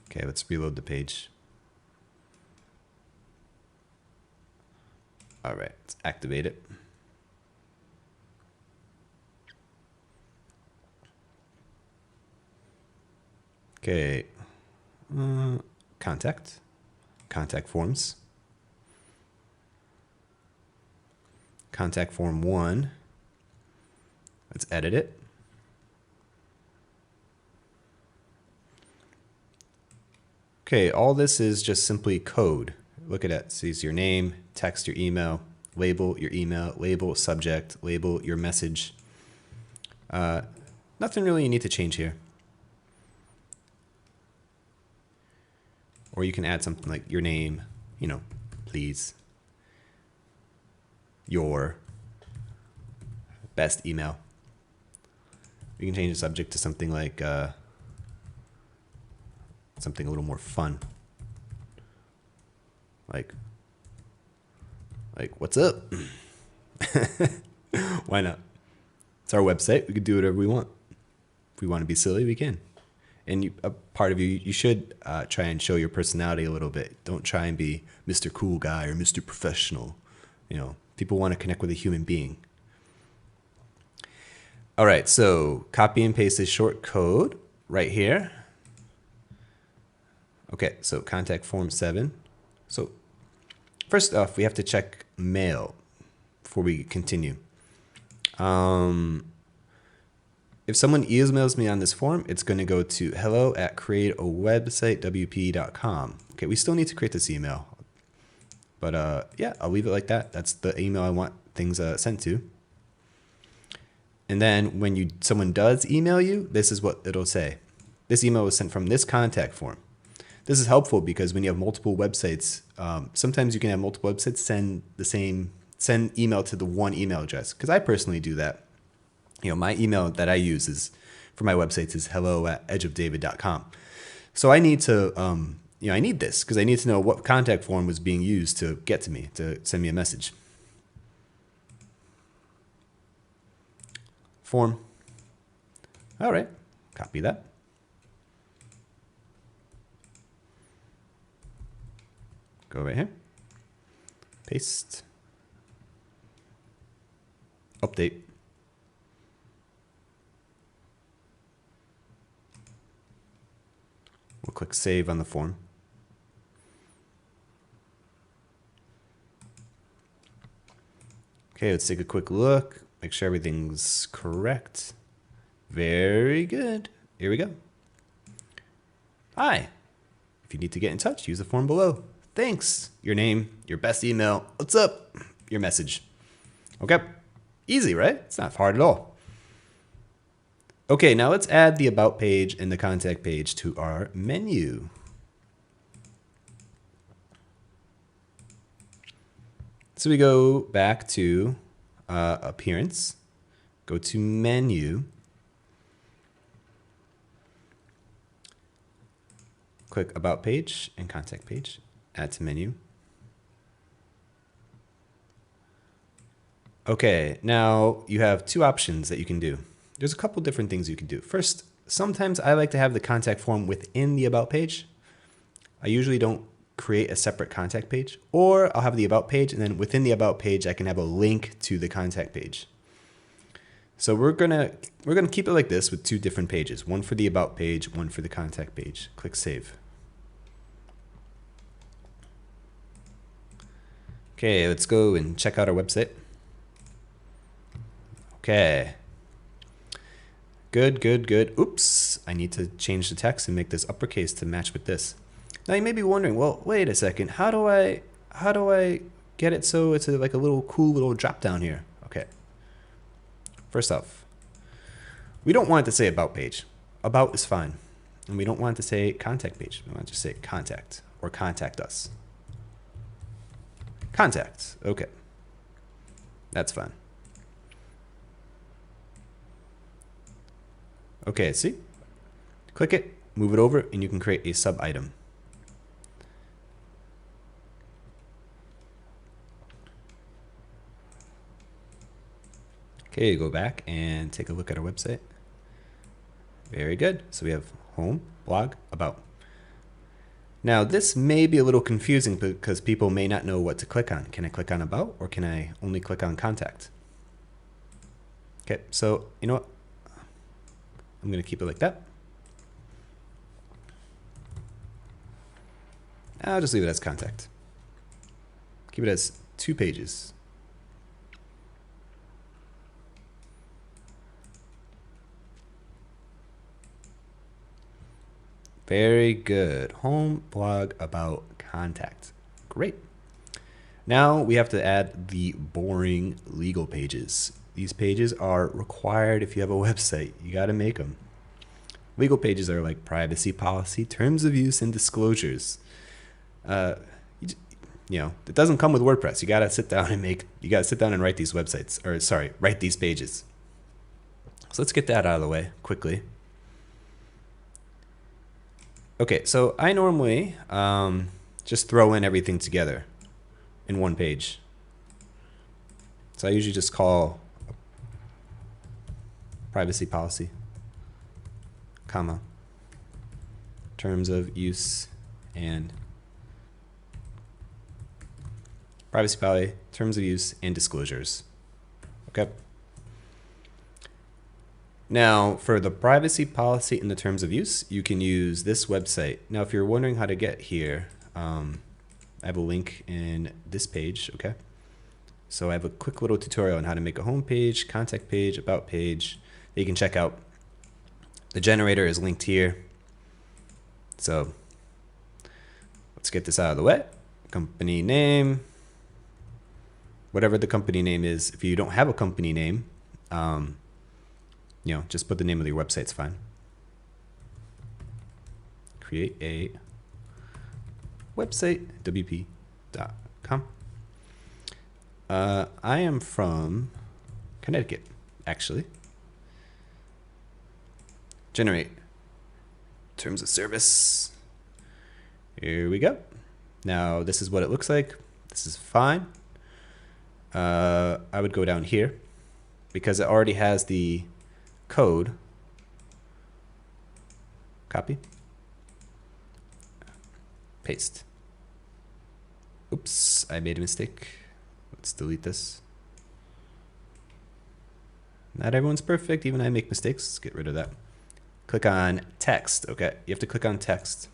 [SPEAKER 1] Okay, let's reload the page. All right, let's activate it. Okay, contact forms. Contact form 1. Let's edit it. Okay, all this is just simply code. Look at it. Sees your name, text your email, label your email, label subject, label your message. Nothing really you need to change here. Or you can add something like your name, please, your best email. You can change the subject to something like something a little more fun. Like what's up? Why not? It's our website. We can do whatever we want. If we want to be silly, we can. And a part of you should try and show your personality a little bit. Don't try and be Mr. Cool Guy or Mr. Professional. People want to connect with a human being. All right, so copy and paste this short code right here. Okay, so contact form 7. So first off, we have to check mail before we continue. If someone emails me on this form, it's going to go to hello@createawebsitewp.com. Okay, we still need to create this email. But yeah, I'll leave it like that. That's the email I want things sent to. And then when someone does email you, this is what it'll say. This email was sent from this contact form. This is helpful because when you have multiple websites, sometimes you can have multiple websites send email to the one email address. Because I personally do that. My email that I use is for my websites is hello@edgeofdavid.com. So I need to, I need this because I need to know what contact form was being used to get to me, to send me a message. Form. All right, copy that. Go right here. Paste. Update. We'll click save on the form. Okay, let's take a quick look. Make sure everything's correct. Very good. Here we go. Hi. If you need to get in touch, use the form below. Thanks. Your name, your best email. What's up? Your message. Okay. Easy, right? It's not hard at all. Okay, now let's add the about page and the contact page to our menu. So we go back to appearance, go to menu, click about page and contact page, add to menu. Okay, now you have two options that you can do. There's a couple different things you can do. First, sometimes I like to have the contact form within the about page. I usually don't create a separate contact page, or I'll have the about page, and then within the about page I can have a link to the contact page. So we're gonna keep it like this with two different pages, one for the about page, one for the contact page. Click save. Okay, let's go and check out our website. Okay. Good, good, good. Oops, I need to change the text and make this uppercase to match with this. Now you may be wondering, well, wait a second, how do I get it so it's like a little cool little drop down here? Okay. First off, we don't want it to say about page. About is fine. And we don't want it to say contact page. We want it to say contact or contact us. Contact. Okay. That's fine. Okay, see? Click it, move it over, and you can create a sub item. Okay, go back and take a look at our website. Very good. So we have home, blog, about. Now this may be a little confusing because people may not know what to click on. Can I click on about, or can I only click on contact? Okay, so you know what? I'm going to keep it like that. I'll just leave it as contact. Keep it as 2 pages. Very good. Home, blog, about, contact. Great. Now we have to add the boring legal pages. These pages are required if you have a website. You got to make them. Legal pages are like privacy policy, terms of use, and disclosures. You know, it doesn't come with WordPress. You got to sit down and write these websites, or sorry, write these pages. So let's get that out of the way quickly. Okay, so I normally just throw in everything together in one page. So I usually just call privacy policy, comma, terms of use, and privacy policy, terms of use, and disclosures. Okay. Now, for the privacy policy and the terms of use, you can use this website. Now, if you're wondering how to get here, I have a link in this page, okay? So I have a quick little tutorial on how to make a home page, contact page, about page that you can check out. The generator is linked here. So let's get this out of the way. Company name, whatever the company name is. If you don't have a company name, you know, just put the name of your website, it's fine. Create a website, wp.com. I am from Connecticut, actually. Generate terms of service. Here we go. Now this is what it looks like. This is fine. I would go down here because it already has the code. Copy. Paste. Oops, I made a mistake. Let's delete this. Not everyone's perfect. Even I make mistakes. Let's get rid of that. Click on text. Okay, you have to click on text.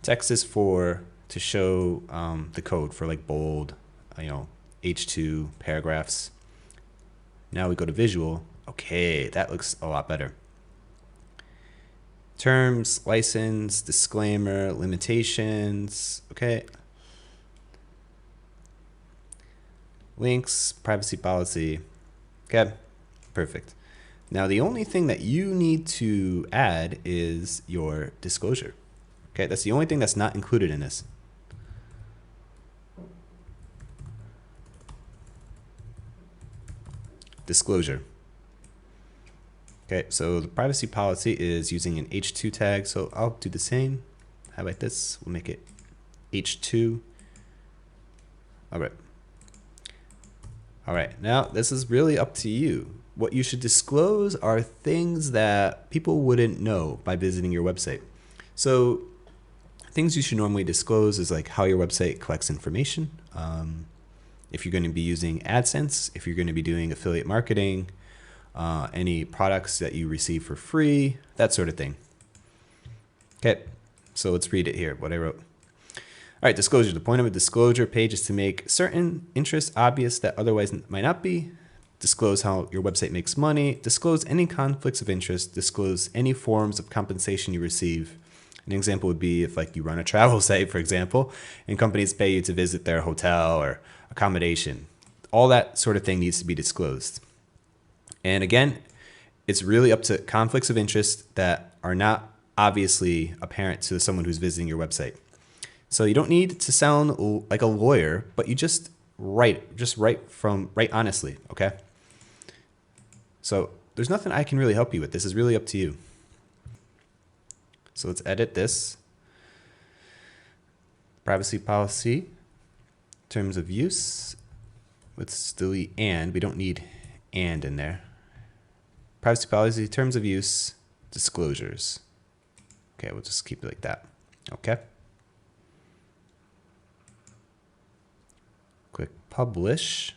[SPEAKER 1] Text is to show the code for like bold, you know, H2 paragraphs. Now we go to visual. Okay, that looks a lot better. Terms, license, disclaimer, limitations. Okay. Links, privacy policy. Okay, perfect. Now the only thing that you need to add is your disclosure. Okay, that's the only thing that's not included in this. Disclosure. Okay, so the privacy policy is using an H2 tag, so I'll do the same. Highlight this, we'll make it H2. All right, now this is really up to you. What you should disclose are things that people wouldn't know by visiting your website. So things you should normally disclose is like how your website collects information. If you're going to be using AdSense, if you're going to be doing affiliate marketing, any products that you receive for free, that sort of thing. Okay, so let's read it here, what I wrote. All right, disclosure. The point of a disclosure page is to make certain interests obvious that otherwise might not be. Disclose how your website makes money. Disclose any conflicts of interest. Disclose any forms of compensation you receive. An example would be if like you run a travel site, for example, and companies pay you to visit their hotel or accommodation. All that sort of thing needs to be disclosed. And again, it's really up to conflicts of interest that are not obviously apparent to someone who's visiting your website. So you don't need to sound like a lawyer, but you just write honestly, okay? So there's nothing I can really help you with. This is really up to you. So let's edit this. Privacy policy, terms of use. Let's delete and. We don't need and in there. Privacy policy, terms of use, disclosures. Okay, we'll just keep it like that. Okay. Click publish.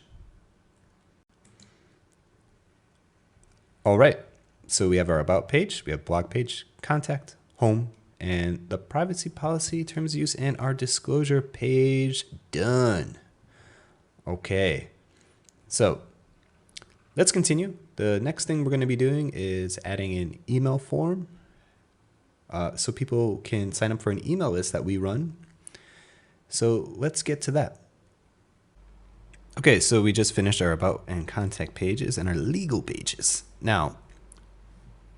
[SPEAKER 1] All right, so we have our about page, we have blog page, contact, home, and the privacy policy, terms of use, and our disclosure page done. Okay, so let's continue. The next thing we're going to be doing is adding an email form so people can sign up for an email list that we run. So let's get to that. Okay, so we just finished our about and contact pages and our legal pages. Now,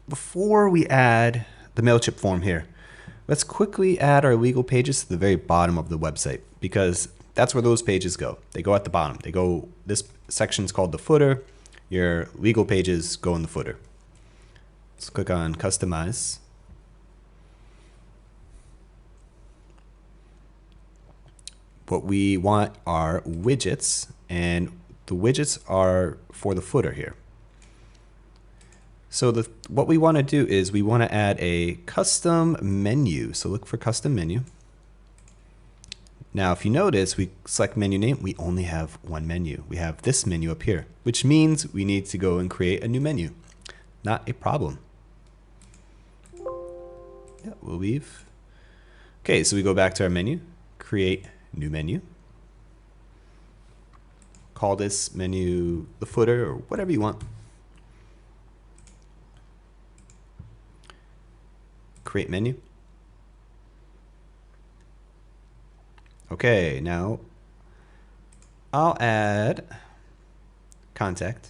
[SPEAKER 1] before we add the Mailchimp form here, let's quickly add our legal pages to the very bottom of the website because that's where those pages go. They go at the bottom. They go, this section is called the footer. Your legal pages go in the footer. Let's click on customize. What we want are widgets, and the widgets are for the footer here. So what we want to do is we want to add a custom menu. So look for custom menu. Now, if you notice, we select menu name, we only have one menu. We have this menu up here, which means we need to go and create a new menu. Not a problem. Yeah, we'll leave. Okay, so we go back to our menu, create new menu. Call this menu the footer or whatever you want. Create menu. Okay, now I'll add contact.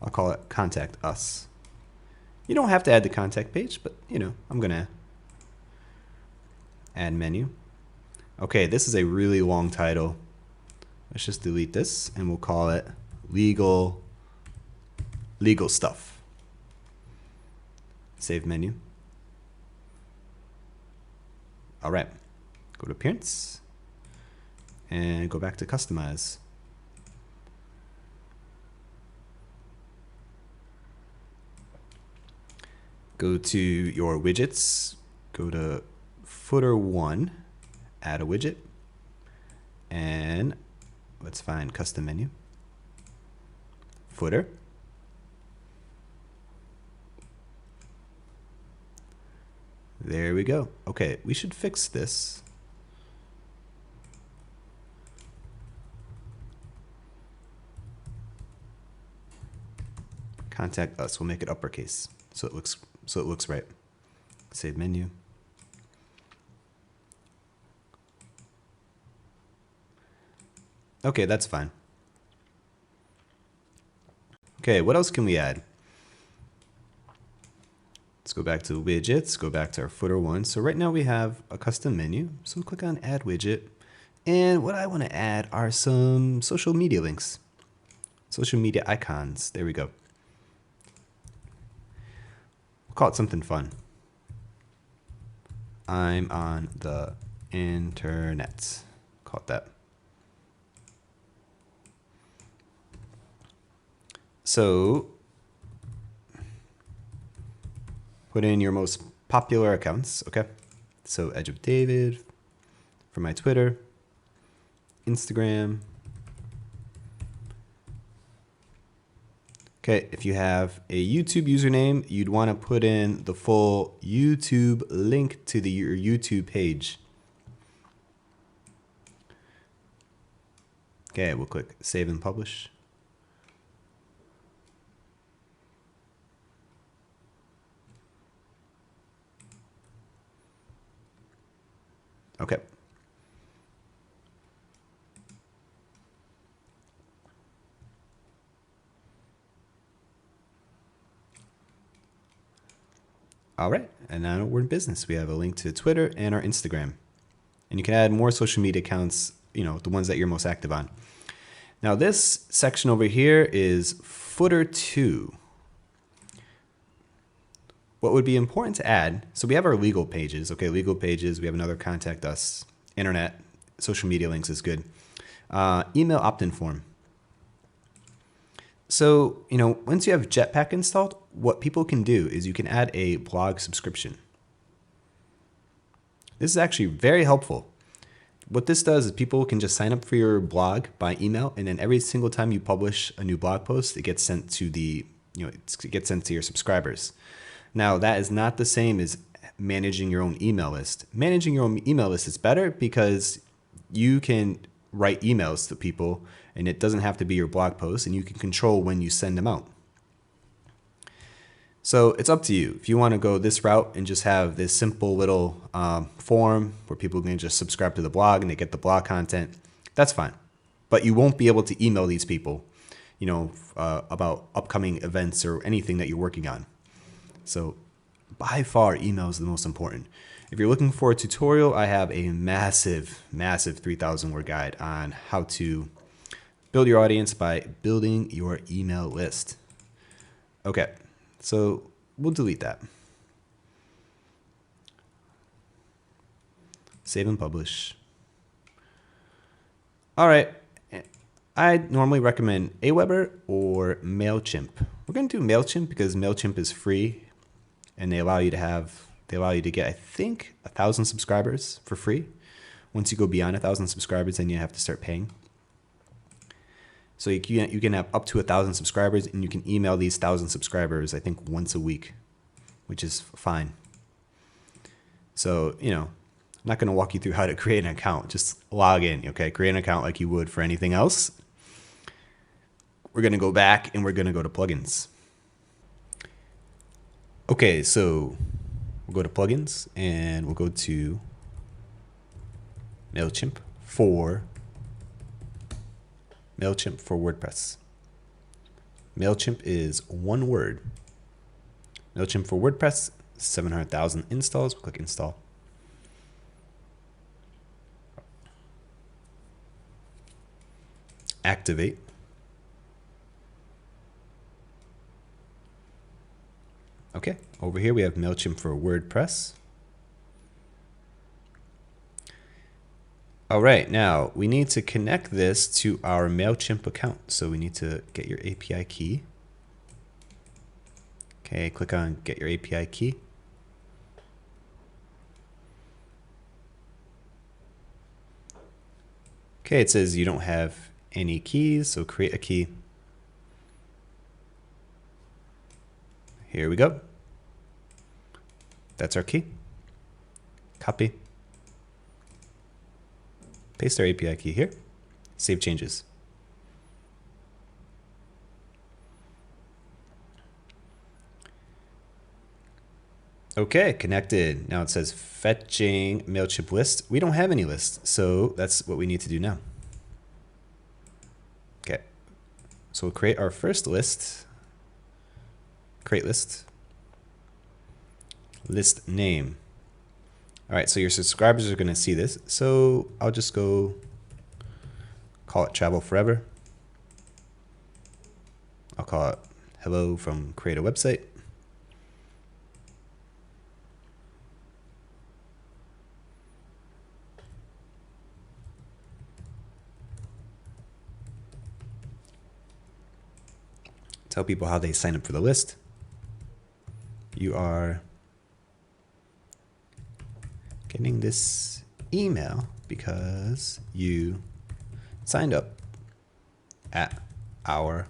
[SPEAKER 1] I'll call it contact us. You don't have to add the contact page, but you know, I'm gonna add menu. Okay, this is a really long title. Let's just delete this and we'll call it legal stuff. Save menu. All right, go to appearance and go back to customize. Go to your widgets, go to footer 1, add a widget, and let's find custom menu, footer. There we go. Okay, we should fix this. contact us. We'll make it uppercase so it looks right. Save menu. Okay, that's fine. Okay, what else can we add? Let's go back to widgets, go back to our footer one. So right now we have a custom menu. So click on add widget. And what I want to add are some social media links, social media icons. There we go. We'll call it something fun. I'm on the internet. Call it that. So put in your most popular accounts, okay? So Edge of David for my Twitter, Instagram. Okay, if you have a YouTube username, you'd want to put in the full YouTube link to your YouTube page. Okay, we'll click Save and Publish. Okay. All right, and now we're in business. We have a link to Twitter and our Instagram. And you can add more social media accounts, you know, the ones that you're most active on. Now this section over here is footer 2. What would be important to add, so we have our legal pages, okay, legal pages, we have another contact us, internet, social media links is good. Email opt-in form. So, you know, once you have Jetpack installed, what people can do is you can add a blog subscription. This is actually very helpful. What this does is people can just sign up for your blog by email, and then every single time you publish a new blog post, it gets sent to it gets sent to your subscribers. Now, that is not the same as managing your own email list. Managing your own email list is better because you can write emails to people and it doesn't have to be your blog post, and you can control when you send them out. So it's up to you. If you want to go this route and just have this simple little form where people can just subscribe to the blog and they get the blog content, that's fine. But you won't be able to email these people, you know, about upcoming events or anything that you're working on. So by far, email is the most important. If you're looking for a tutorial, I have a massive 3,000 word guide on how to build your audience by building your email list. Okay, so we'll delete that. Save and publish. All right, I normally recommend Aweber or Mailchimp. We're going to do Mailchimp because Mailchimp is free. And they allow you to get, I think, 1,000 subscribers for free. Once you go beyond 1,000 subscribers, then you have to start paying. So you can have up to 1,000 subscribers, and you can email these 1,000 subscribers, I think, once a week, which is fine. So, you know, I'm not going to walk you through how to create an account. Just log in, okay? Create an account like you would for anything else. We're going to go back, and we're going to go to plugins. Okay, so we'll go to plugins and we'll go to Mailchimp for WordPress. Mailchimp is one word. Mailchimp for WordPress, 700,000 installs. We'll click install. Activate. Okay, over here we have Mailchimp for WordPress. All right, now we need to connect this to our Mailchimp account. So we need to get your API key. Okay, click on get your API key. Okay, it says you don't have any keys, so create a key. Here we go. That's our key. Copy. Paste our API key here. Save changes. Okay, connected. Now it says fetching Mailchimp list. We don't have any lists, so that's what we need to do now. Okay, so we'll create our first list. Create list. List name. All right, so your subscribers are going to see this. So I'll just go call it Travel Forever. I'll call it Hello from Create a Website. Tell people how they sign up for the list. You are getting this email because you signed up at our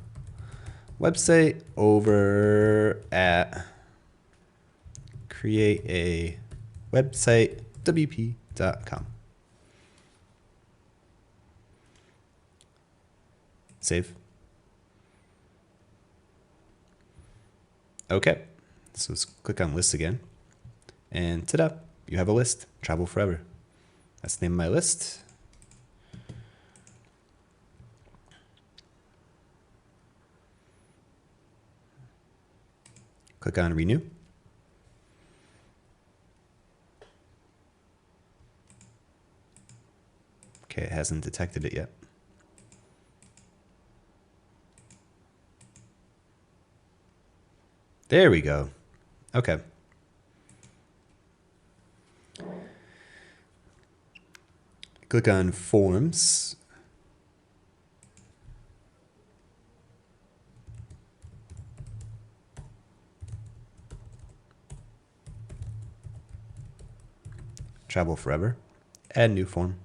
[SPEAKER 1] website over at createawebsitewp.com. Save. Okay, so let's click on list again. And ta-da, you have a list, Travel Forever. That's the name of my list. Click on renew. Okay, it hasn't detected it yet. There we go. Okay. Click on Forms. Travel Forever. Add new form.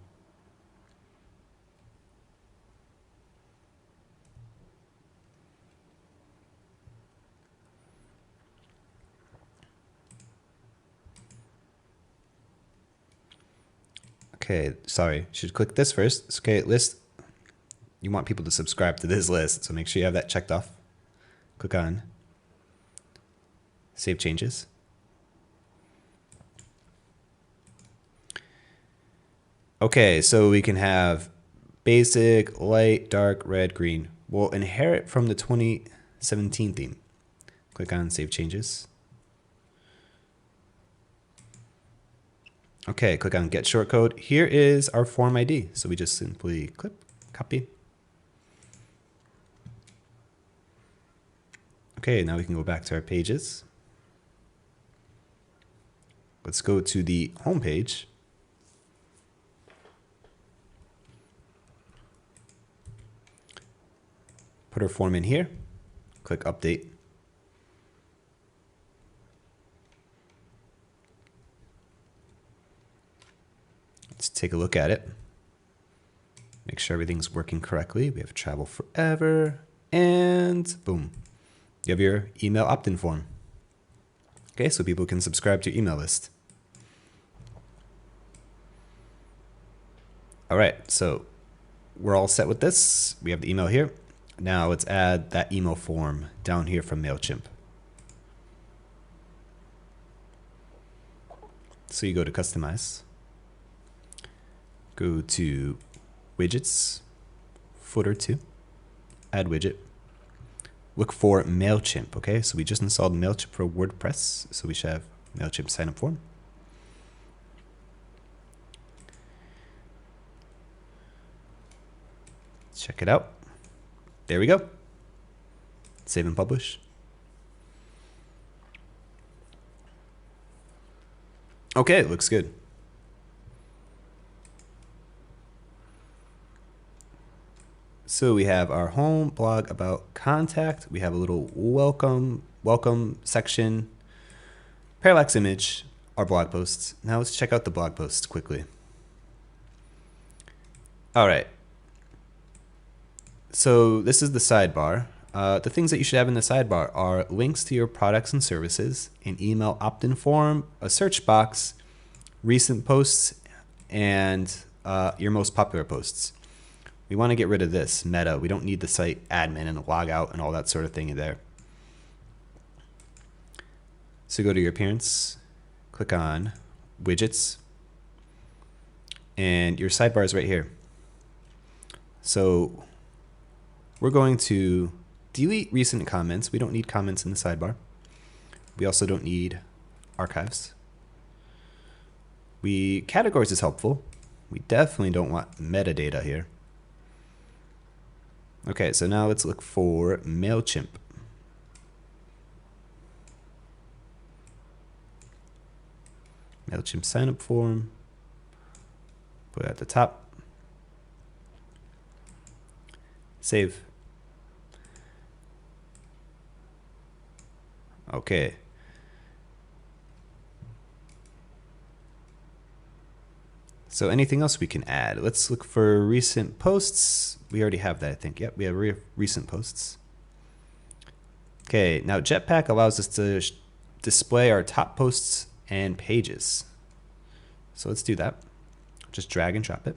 [SPEAKER 1] Okay, sorry, should click this first. Okay, list. You want people to subscribe to this list, so make sure you have that checked off. Click on Save Changes. Okay, so we can have basic, light, dark, red, green. We'll inherit from the 2017 theme. Click on Save Changes. Okay, click on Get Shortcode. Here is our form ID. So we just simply click, copy. Okay, now we can go back to our pages. Let's go to the home page. Put our form in here. Click Update. Let's take a look at it. Make sure everything's working correctly. We have Travel Forever, and boom, you have your email opt-in form. Okay, so people can subscribe to your email list. All right, so we're all set with this. We have the email here. Now let's add that email form down here from Mailchimp. So you go to Customize. Go to Widgets, Footer 2, Add Widget. Look for Mailchimp, okay? So we just installed Mailchimp for WordPress, so we should have Mailchimp sign up form. Check it out. There we go. Save and publish. Okay, it looks good. So we have our home, blog, about, contact. We have a little welcome section, parallax image, our blog posts. Now let's check out the blog posts quickly. All right. So this is the sidebar. The things that you should have in the sidebar are links to your products and services, an email opt-in form, a search box, recent posts, and your most popular posts. We want to get rid of this meta. We don't need the site admin and the logout and all that sort of thing in there. So go to your appearance, click on widgets, and your sidebar is right here. So we're going to delete recent comments. We don't need comments in the sidebar. We also don't need archives. Categories is helpful. We definitely don't want metadata here. Okay, so now let's look for Mailchimp. Mailchimp sign up form. Put it at the top. Save. Okay. So anything else we can add? Let's look for recent posts. We already have that, I think. Yep, we have recent posts. Okay, now Jetpack allows us to display our top posts and pages. So let's do that. Just drag and drop it.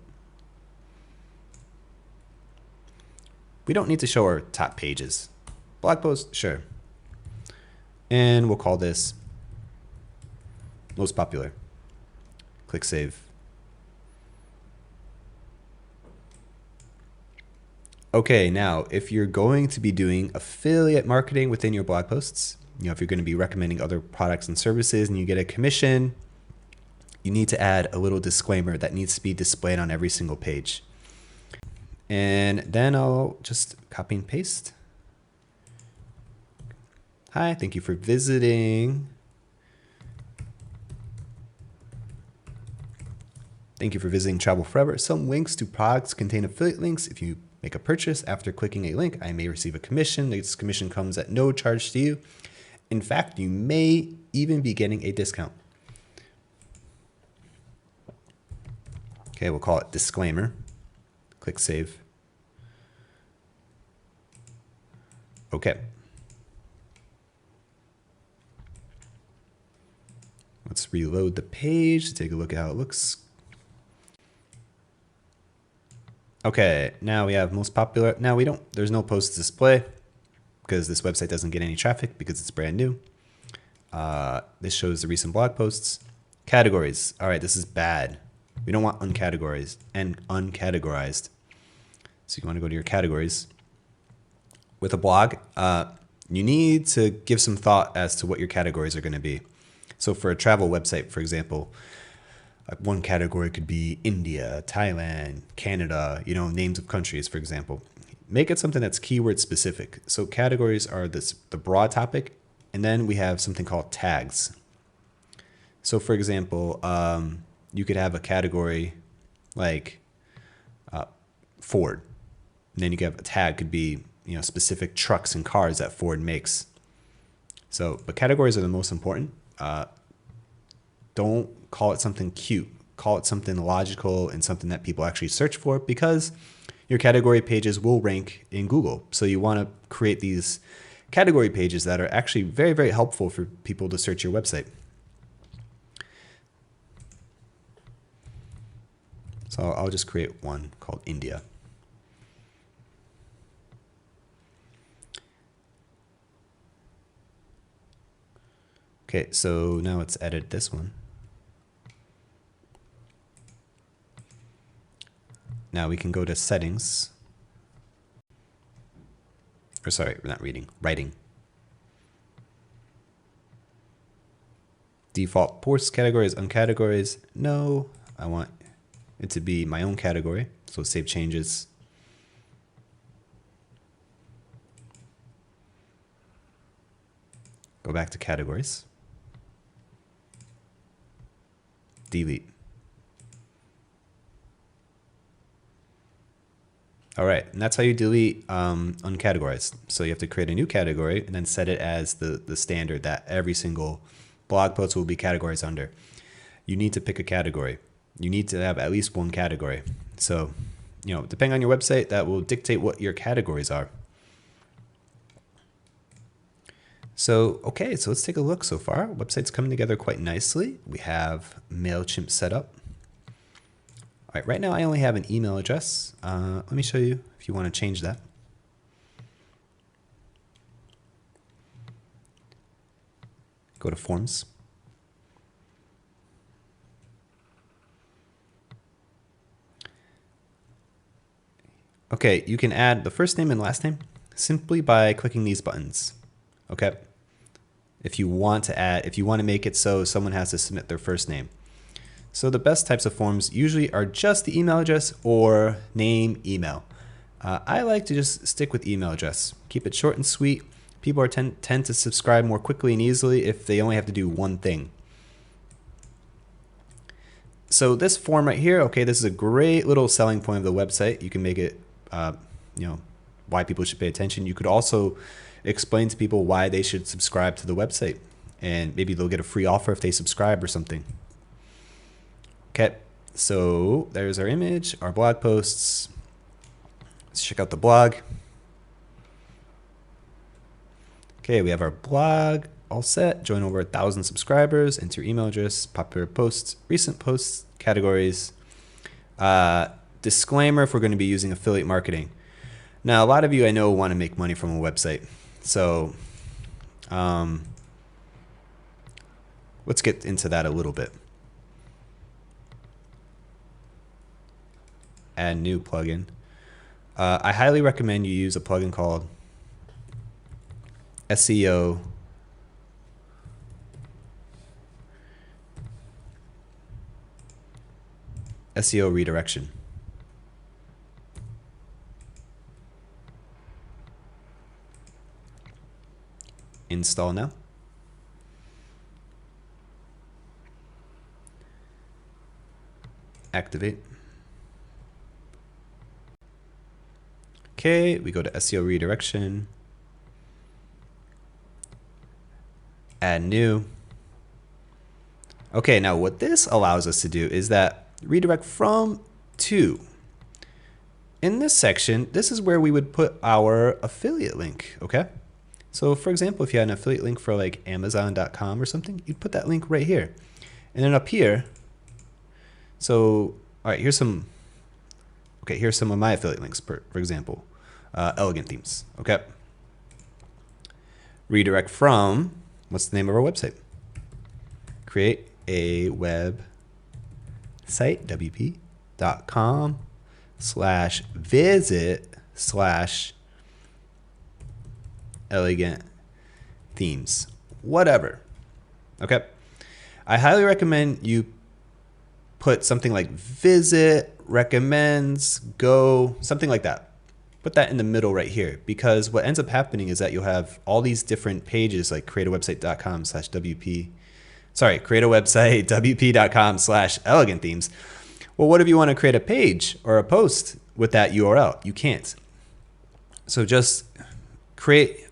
[SPEAKER 1] We don't need to show our top pages. Blog post, sure. And we'll call this most popular. Click save. Okay, now if you're going to be doing affiliate marketing within your blog posts, if you're going to be recommending other products and services and you get a commission, you need to add a little disclaimer that needs to be displayed on every single page. And then I'll just copy and paste. Hi, thank you for visiting. Thank you for visiting Travel Forever. Some links to products contain affiliate links. If you make a purchase after clicking a link, I may receive a commission. This commission comes at no charge to you. In fact, you may even be getting a discount. Okay, we'll call it disclaimer. Click save. Okay. Let's reload the page to take a look at how it looks. Okay, now we have most popular. Now there's no post display because this website doesn't get any traffic because it's brand new. This shows the recent blog posts. Categories. All right, this is bad. We don't want uncategorized and uncategorized. So you want to go to your categories. With a blog, you need to give some thought as to what your categories are going to be. So for a travel website, for example, one category could be India, Thailand, Canada, names of countries, for example. Make it something that's keyword specific. So categories are the broad topic, and then we have something called tags. So for example, you could have a category like Ford, and then you could have a tag could be specific trucks and cars that Ford makes. So, but categories are the most important. Don't call it something cute. Call it something logical and something that people actually search for, because your category pages will rank in Google. So you want to create these category pages that are actually very, very helpful for people to search your website. So I'll just create one called India. Okay, so now let's edit this one. Now we can go to settings. Or sorry, we're not reading, writing. Default post categories, uncategories. No, I want it to be my own category. So save changes. Go back to categories. Delete. All right, and that's how you delete uncategorized. So you have to create a new category and then set it as the standard that every single blog post will be categorized under. You need to pick a category. You need to have at least one category. So, depending on your website, that will dictate what your categories are. So, okay, so let's take a look so far. Website's coming together quite nicely. We have Mailchimp set up. All right, right now I only have an email address. Let me show you if you want to change that. Go to Forms. Okay, you can add the first name and last name simply by clicking these buttons. Okay. If you want to make it so someone has to submit their first name. So the best types of forms usually are just the email address or name email. I like to just stick with email address. Keep it short and sweet. People tend to subscribe more quickly and easily if they only have to do one thing. So this form right here, okay, this is a great little selling point of the website. You can make it, why people should pay attention. You could also explain to people why they should subscribe to the website, and maybe they'll get a free offer if they subscribe or something. Okay, so there's our image, our blog posts. Let's check out the blog. Okay, we have our blog all set. Join over 1,000 subscribers. Enter your email address, popular posts, recent posts, categories. Disclaimer if we're going to be using affiliate marketing. Now, a lot of you I know want to make money from a website. So let's get into that a little bit. Add new plugin. I highly recommend you use a plugin called SEO redirection. Install now. Activate. Okay, we go to SEO redirection. Add new. Okay, now what this allows us to do is that redirect from to. In this section, this is where we would put our affiliate link, okay? So for example, if you had an affiliate link for like Amazon.com or something, you'd put that link right here. And then up here, so, all right, here's some of my affiliate links, for example, Elegant Themes, okay? Redirect from, what's the name of our website? Create a website, wp.com/visit/elegant themes, whatever. Okay. I highly recommend you put something like visit, recommends, go, something like that. Put that in the middle right here, because what ends up happening is that you'll have all these different pages like createawebsite.com/wp. Sorry, createawebsite, wp.com/elegant themes. Well, what if you want to create a page or a post with that URL? You can't. So just create,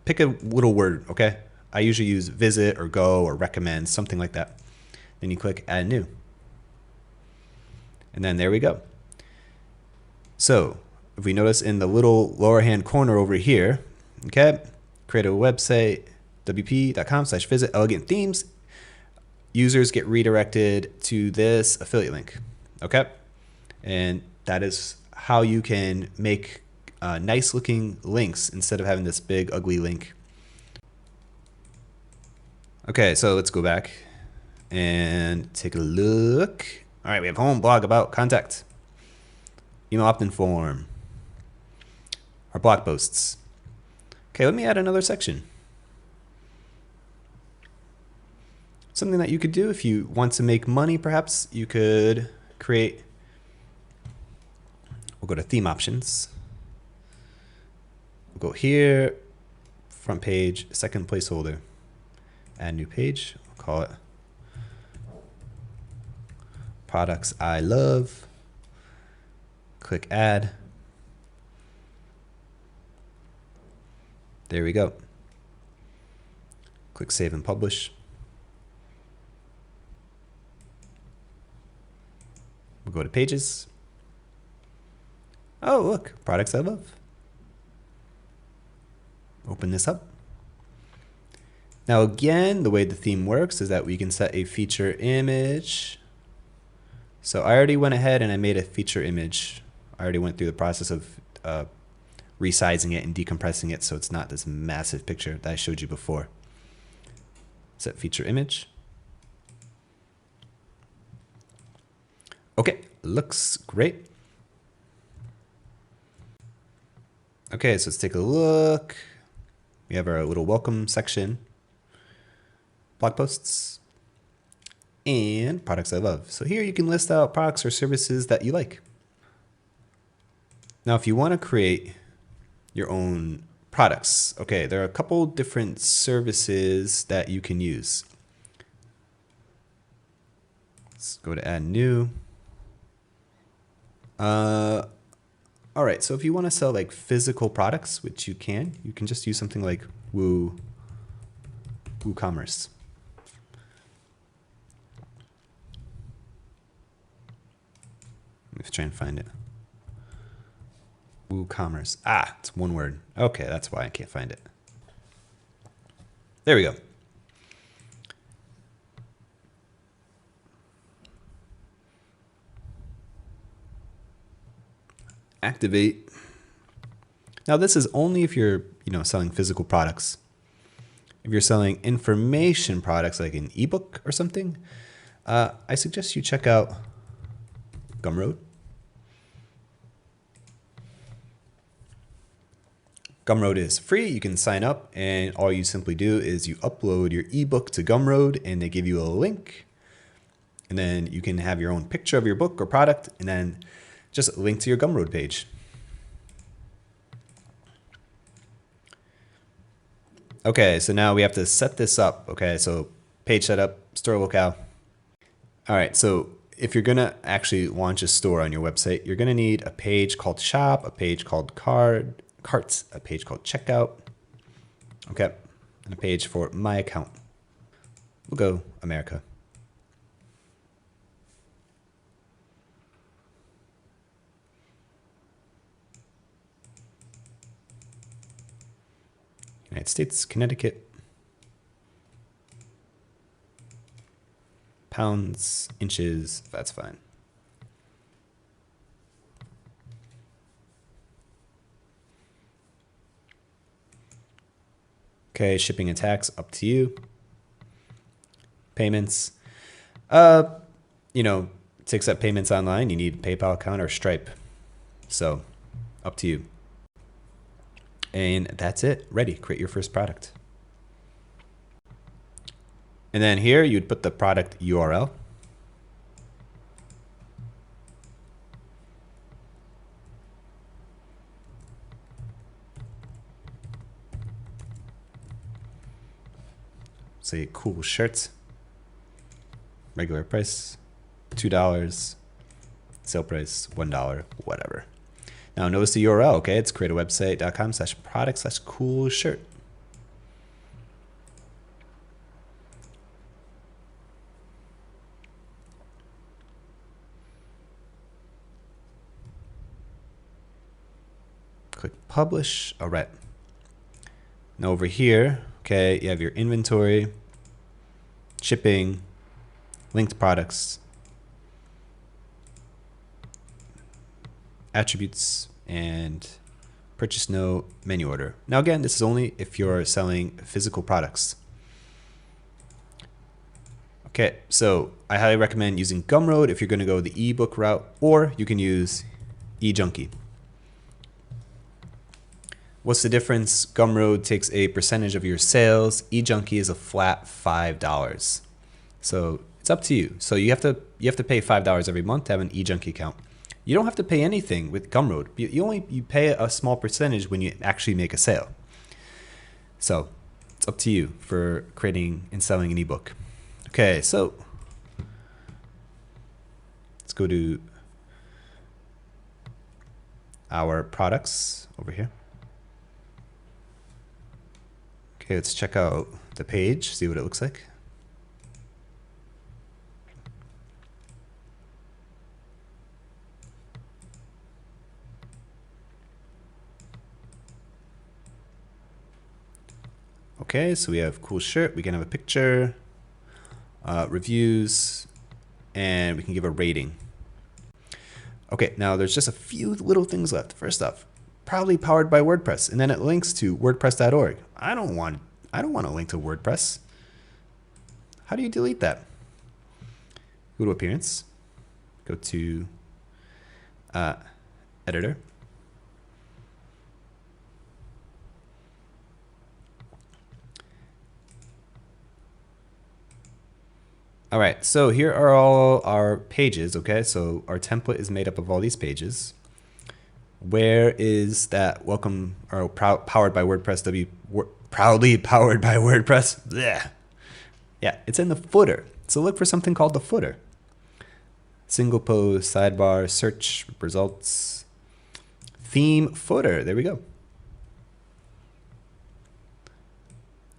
[SPEAKER 1] pick a little word, okay? I usually use visit or go or recommend, something like that. Then you click add new. And then there we go. So if we notice in the little lower hand corner over here, okay, create a website, wp.com/visit elegant themes. Users get redirected to this affiliate link, okay? And that is how you can make nice looking links instead of having this big ugly link. Okay, so let's go back and take a look. All right, we have home, blog, about, contact, email opt-in form, our blog posts. Okay, let me add another section. Something that you could do if you want to make money, perhaps you could create, we'll go to theme options. We'll go here, front page, second placeholder, add new page, we'll call it products I love. Click add. There we go. Click save and publish. We'll go to pages. Oh, look, products I love. Open this up. Now again, the way the theme works is that we can set a feature image. So I already went ahead and I made a feature image. I already went through the process of resizing it and decompressing it so it's not this massive picture that I showed you before. Set feature image. Okay, looks great. Okay, so let's take a look. We have our little welcome section, blog posts, and products I love. So here you can list out products or services that you like. Now, if you want to create your own products, okay, there are a couple different services that you can use. Let's go to add new. All right, so if you want to sell like physical products, which you can just use something like WooCommerce. Let's try and find it. WooCommerce. Ah, it's one word. Okay, that's why I can't find it. There we go. Activate. Now this is only if you're, selling physical products. If you're selling information products like an ebook or something, I suggest you check out Gumroad. Gumroad is free. You can sign up, and all you simply do is you upload your ebook to Gumroad, and they give you a link, and then you can have your own picture of your book or product, and then just link to your Gumroad page. Okay, so now we have to set this up. Okay, so page setup, store locale. All right, so if you're gonna actually launch a store on your website, you're gonna need a page called shop, a page called carts, a page called checkout. Okay, and a page for my account. We'll go America. United States, Connecticut. Pounds, inches, that's fine. Okay, shipping and tax, up to you. Payments. To accept payments online, you need a PayPal account or Stripe. So, up to you. And that's it. Ready. Create your first product. And then here you'd put the product URL. Say cool shirts. Regular price, $2. Sale price, $1, whatever. Now notice the URL, okay? It's createawebsite.com/product/cool shirt. Click publish. All right. Now over here, okay, you have your inventory, shipping, linked products, attributes, and purchase note, menu order. Now again, this is only if you're selling physical products. Okay, so I highly recommend using Gumroad if you're going to go the ebook route, or you can use eJunkie. What's the difference? Gumroad takes a percentage of your sales. eJunkie is a flat $5. So it's up to you. So you have to pay $5 every month to have an eJunkie account. You don't have to pay anything with Gumroad. You pay a small percentage when you actually make a sale. So it's up to you for creating and selling an ebook. Okay, so let's go to our products over here. Okay, let's check out the page, see what it looks like. Okay, so we have cool shirt, we can have a picture, reviews, and we can give a rating. Okay, now there's just a few little things left. First off, probably powered by WordPress, and then it links to wordpress.org. I don't want a link to WordPress. How do you delete that? Go to appearance, go to editor, All right, so here are all our pages, okay? So our template is made up of all these pages. Where is that welcome or powered by WordPress proudly powered by WordPress? Blech. Yeah, it's in the footer. So look for something called the footer. Single post, sidebar, search, results, theme, footer. There we go.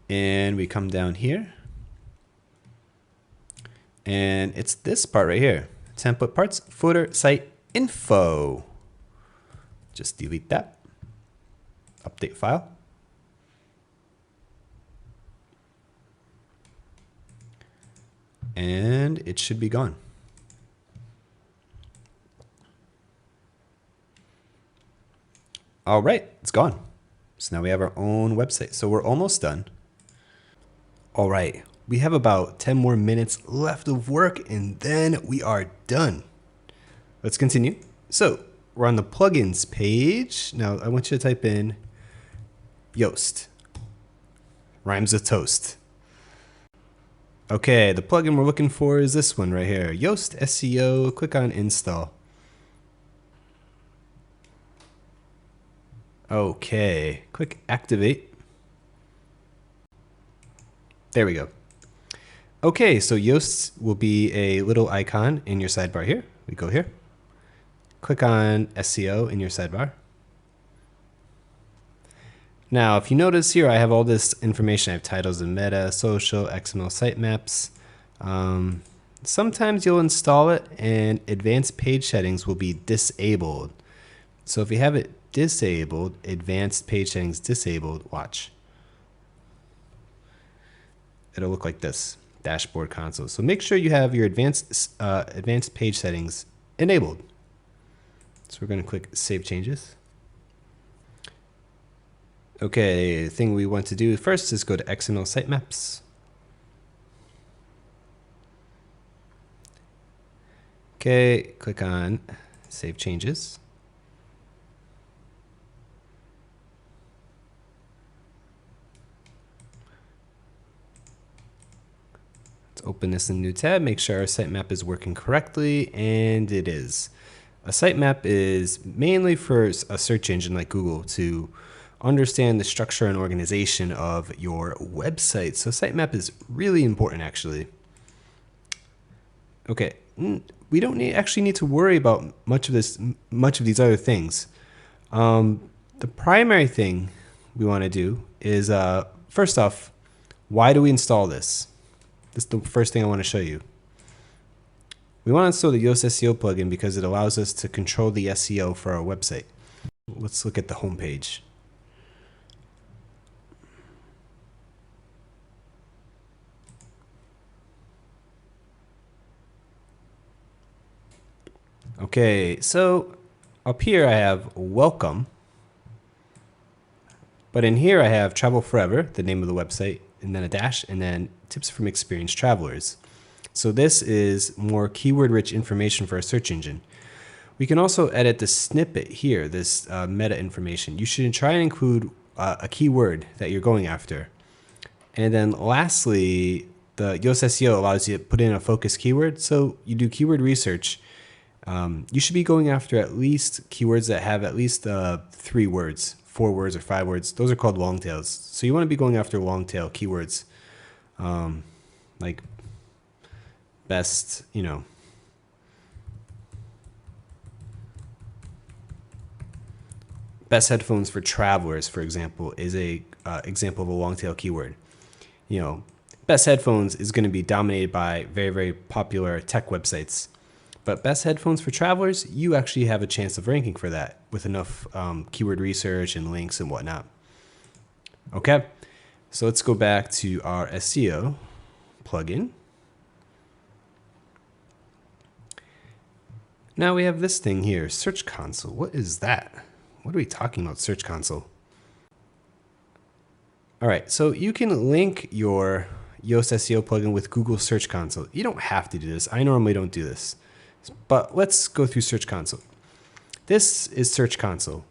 [SPEAKER 1] And we come down here. And it's this part right here. Template parts, footer, site, info. Just delete that. Update file. And it should be gone. All right, it's gone. So now we have our own website. So we're almost done. All right, we have about 10 more minutes left of work and then we are done. Let's continue. So we're on the plugins page. Now I want you to type in Yoast. Rhymes with toast. Okay, the plugin we're looking for is this one right here. Yoast SEO, click on install. Okay, click activate. There we go. Okay, so Yoast will be a little icon in your sidebar here. We go here. Click on SEO in your sidebar. Now, if you notice here, I have all this information. I have titles and meta, social, XML sitemaps. Sometimes you'll install it and advanced page settings will be disabled. So if you have it disabled, advanced page settings disabled, watch. It'll look like this, dashboard console. So make sure you have your advanced page settings enabled. So we're going to click Save Changes. Okay, the thing we want to do first is go to XML sitemaps. Okay, click on Save Changes. Let's open this in a new tab, make sure our sitemap is working correctly, and it is. A sitemap is mainly for a search engine like Google to understand the structure and organization of your website. So sitemap is really important actually. Okay, we don't actually need to worry about much of these other things. The primary thing we want to do is, first off, why do we install this? This is the first thing I want to show you. We want to install the Yoast SEO plugin because it allows us to control the SEO for our website. Let's look at the home page. Okay, so up here I have welcome, but in here I have Travel Forever, the name of the website, and then a dash, and then tips from experienced travelers. So this is more keyword-rich information for a search engine. We can also edit the snippet here, this meta information. You should try and include a keyword that you're going after. And then lastly, the Yoast SEO allows you to put in a focus keyword. So you do keyword research. You should be going after at least keywords that have at least 3 words, 4 words or 5 words. Those are called long tails. So you want to be going after long tail keywords, like best, best headphones for travelers, for example, is a example of a long tail keyword. Best headphones is going to be dominated by very, very popular tech websites. But best headphones for travelers, you actually have a chance of ranking for that with enough keyword research and links and whatnot. Okay, so let's go back to our SEO plugin. Now we have this thing here, Search Console. What is that? What are we talking about, Search Console? All right, so you can link your Yoast SEO plugin with Google Search Console. You don't have to do this. I normally don't do this. But let's go through Search Console. This is Search Console.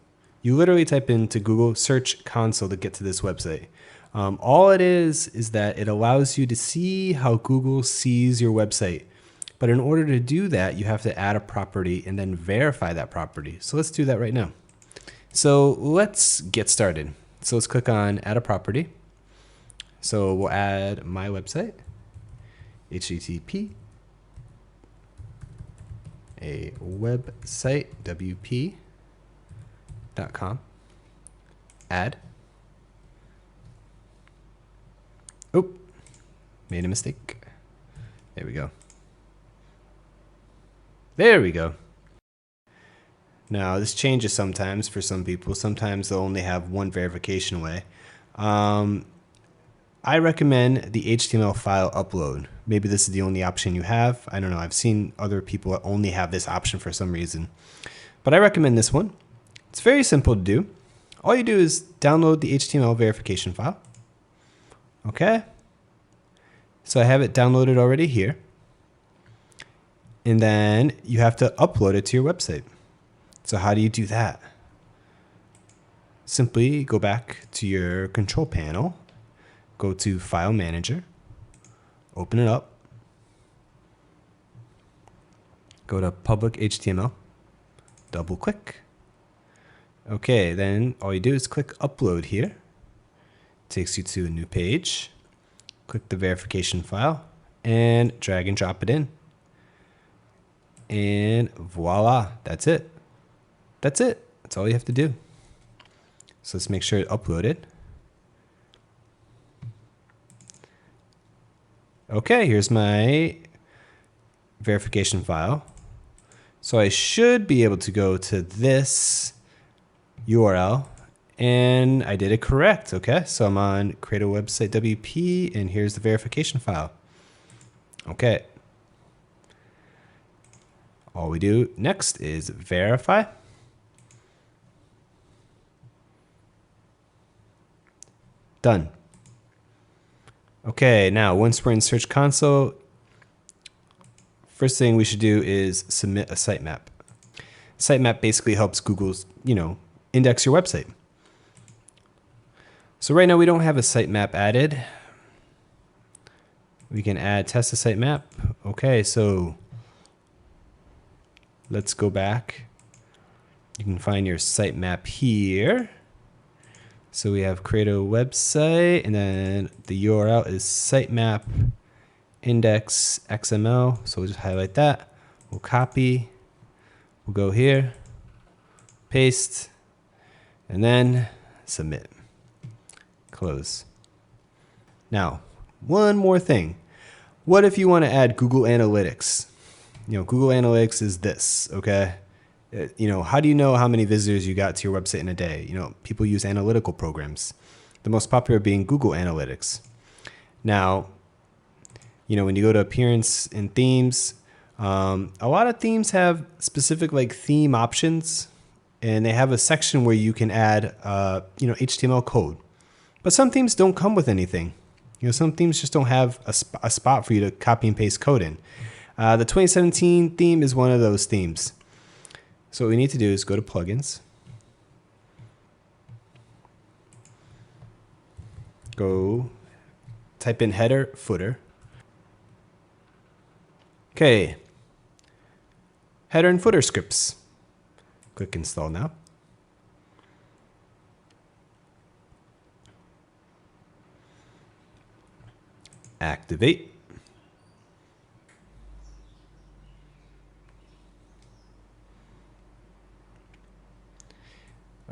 [SPEAKER 1] You literally type into Google Search Console to get to this website. All it is that it allows you to see how Google sees your website. But in order to do that, you have to add a property and then verify that property. So let's do that right now. So let's get started. So let's click on Add a Property. So we'll add my website, HTTP, a website, wp.com, add. Oh, made a mistake. There we go. There we go. Now this changes sometimes for some people. Sometimes they'll only have one verification way. I recommend the HTML file upload. Maybe this is the only option you have. I don't know. I've seen other people that only have this option for some reason. But I recommend this one. It's very simple to do. All you do is download the HTML verification file. Okay. So I have it downloaded already here. And then you have to upload it to your website. So how do you do that? Simply go back to your control panel, go to File Manager, open it up, go to Public HTML, double click. Okay, then all you do is click Upload here. Takes you to a new page. Click the verification file and drag and drop it in. And voila, that's it. That's it. That's all you have to do. So let's make sure it's uploaded. Okay, here's my verification file. So I should be able to go to this URL, and I did it correct. Okay, so I'm on Create a Website WP, and here's the verification file. Okay. All we do next is verify. Done. Okay, now once we're in Search Console, first thing we should do is submit a sitemap. Sitemap basically helps Google's, index your website. So right now we don't have a sitemap added. We can add test a sitemap. Okay, so let's go back. You can find your sitemap here. So we have create a website, and then the URL is sitemap index XML. So we'll just highlight that. We'll copy. We'll go here, paste, and then submit. Close. Now, one more thing. What if you want to add Google Analytics? Google Analytics is this, okay? How do you know how many visitors you got to your website in a day? People use analytical programs. The most popular being Google Analytics. Now, when you go to appearance and themes, a lot of themes have specific theme options, and they have a section where you can add, HTML code. But some themes don't come with anything. Some themes just don't have a spot for you to copy and paste code in. The 2017 theme is one of those themes. So what we need to do is go to plugins, go type in header, footer. Okay, header and footer scripts. Click install now. Activate.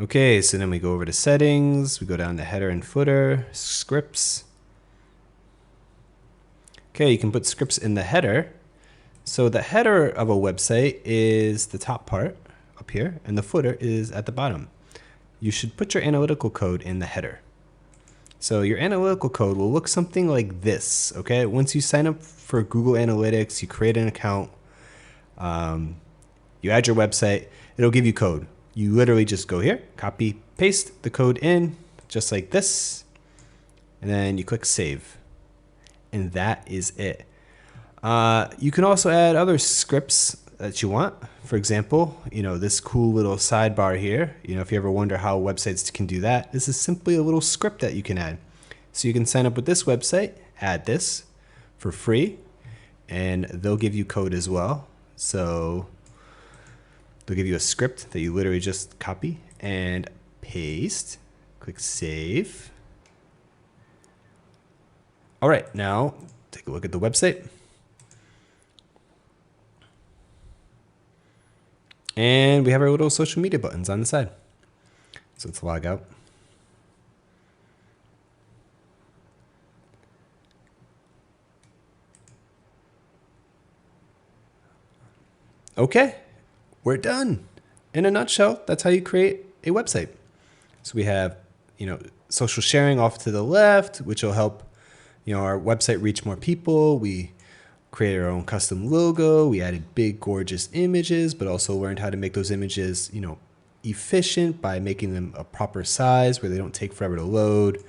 [SPEAKER 1] Okay, so then we go over to settings, we go down to header and footer, scripts. Okay, you can put scripts in the header. So the header of a website is the top part up here, and the footer is at the bottom. You should put your analytical code in the header. So your analytical code will look something like this, okay? Once you sign up for Google Analytics, you create an account, you add your website, it'll give you code. You literally just go here, copy, paste the code in, just like this, and then you click save. And that is it. You can also add other scripts that you want. For example, this cool little sidebar here, if you ever wonder how websites can do that, this is simply a little script that you can add. So you can sign up with this website, add this for free, and they'll give you code as well. So they'll give you a script that you literally just copy and paste. Click save. All right, now take a look at the website. And we have our little social media buttons on the side. So let's log out. Okay, we're done. In a nutshell, that's how you create a website. So we have, social sharing off to the left, which will help, our website reach more people. We created our own custom logo. We added big, gorgeous images, but also learned how to make those images, efficient by making them a proper size where they don't take forever to load.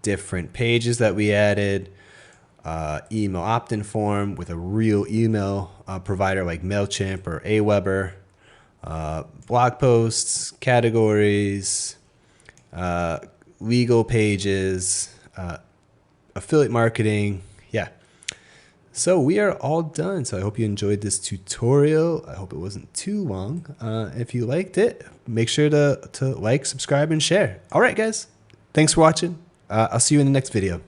[SPEAKER 1] Different pages that we added. Email opt-in form with a real email provider like Mailchimp or Aweber. Blog posts, categories, legal pages, affiliate marketing. Yeah. So we are all done. So I hope you enjoyed this tutorial. I hope it wasn't too long. If you liked it, make sure to like, subscribe, and share. All right, guys. Thanks for watching. I'll see you in the next video.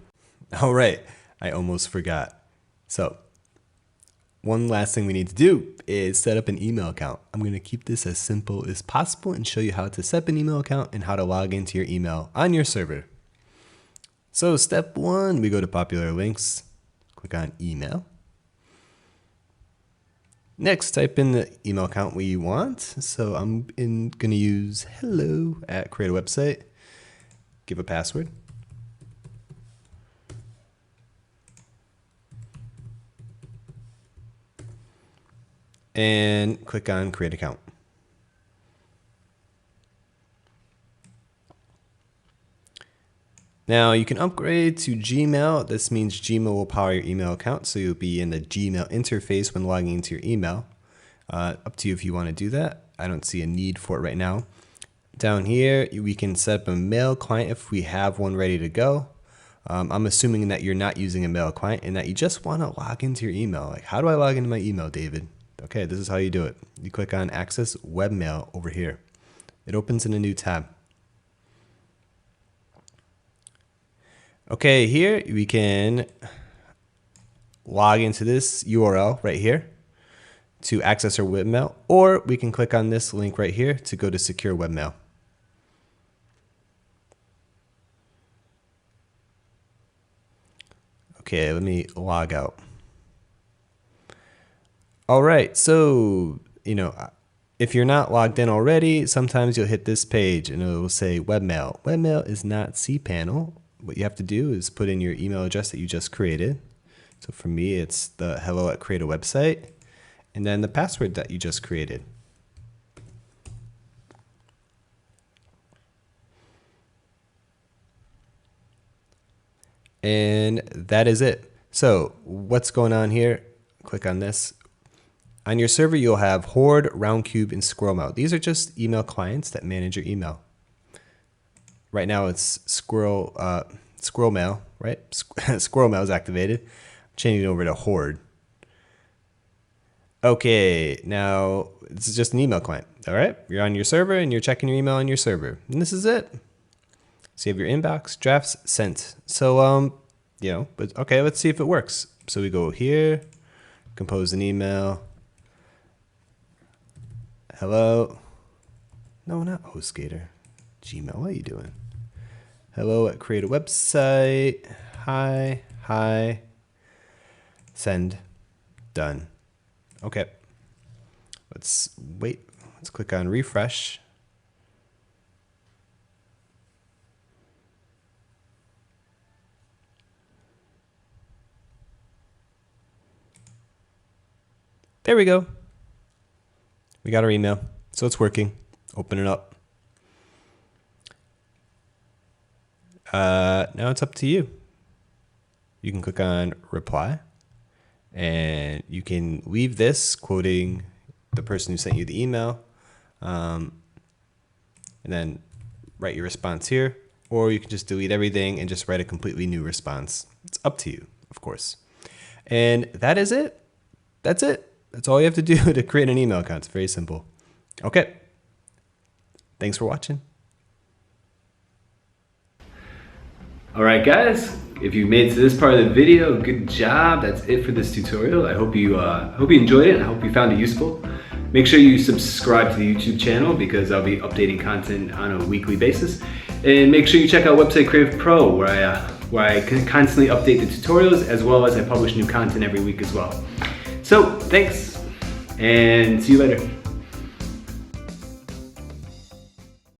[SPEAKER 1] All right. I almost forgot. So one last thing we need to do is set up an email account. I'm going to keep this as simple as possible and show you how to set up an email account and how to log into your email on your server. So step 1, we go to popular links, click on email. Next, type in the email account we want. So I'm going to use hello at create a website, give a password. And click on create account. Now you can upgrade to Gmail. This means Gmail will power your email account, so you'll be in the Gmail interface when logging into your email. Up to you if you want to do that. I don't see a need for it right now. Down here, we can set up a mail client if we have one ready to go. I'm assuming that you're not using a mail client and that you just want to log into your email. Like, how do I log into my email, David? Okay, this is how you do it. You click on Access Webmail over here. It opens in a new tab. Okay, here we can log into this URL right here to access our webmail, or we can click on this link right here to go to Secure Webmail. Okay, let me log out. All right, so, if you're not logged in already, sometimes you'll hit this page and it will say webmail. Webmail is not cPanel. What you have to do is put in your email address that you just created. So for me, it's the hello at create a website, and then the password that you just created. And that is it. So what's going on here? Click on this. On your server, you'll have Horde, Roundcube, and Squirrel. These are just email clients that manage your email. Right now it's Squirrel Mail, right? Squirrel Mail is activated. I'm changing it over to Horde. Okay, now this is just an email client. All right, you're on your server and you're checking your email on your server, and this is it. So you have your inbox, drafts, sent. So but okay, let's see if it works. So we go here, compose an email. Hello. No, not Host Gator. Gmail, what are you doing? Hello at create a website. Hi. Send. Done. Okay. Let's wait. Let's click on refresh. There we go. We got our email. So it's working. Open it up. Now it's up to you. You can click on reply and you can leave this quoting the person who sent you the email, and then write your response here, or you can just delete everything and just write a completely new response. It's up to you, of course. And that is it. That's it. That's all you have to do to create an email account. It's very simple. Okay. Thanks for watching.
[SPEAKER 2] All right, guys, if you made it to this part of the video, good job. That's it for this tutorial. I hope you enjoyed it, and I hope you found it useful. Make sure you subscribe to the YouTube channel because I'll be updating content on a weekly basis. And make sure you check out Website Creative Pro, where I can constantly update the tutorials, as well as I publish new content every week as well. So thanks, and see you later.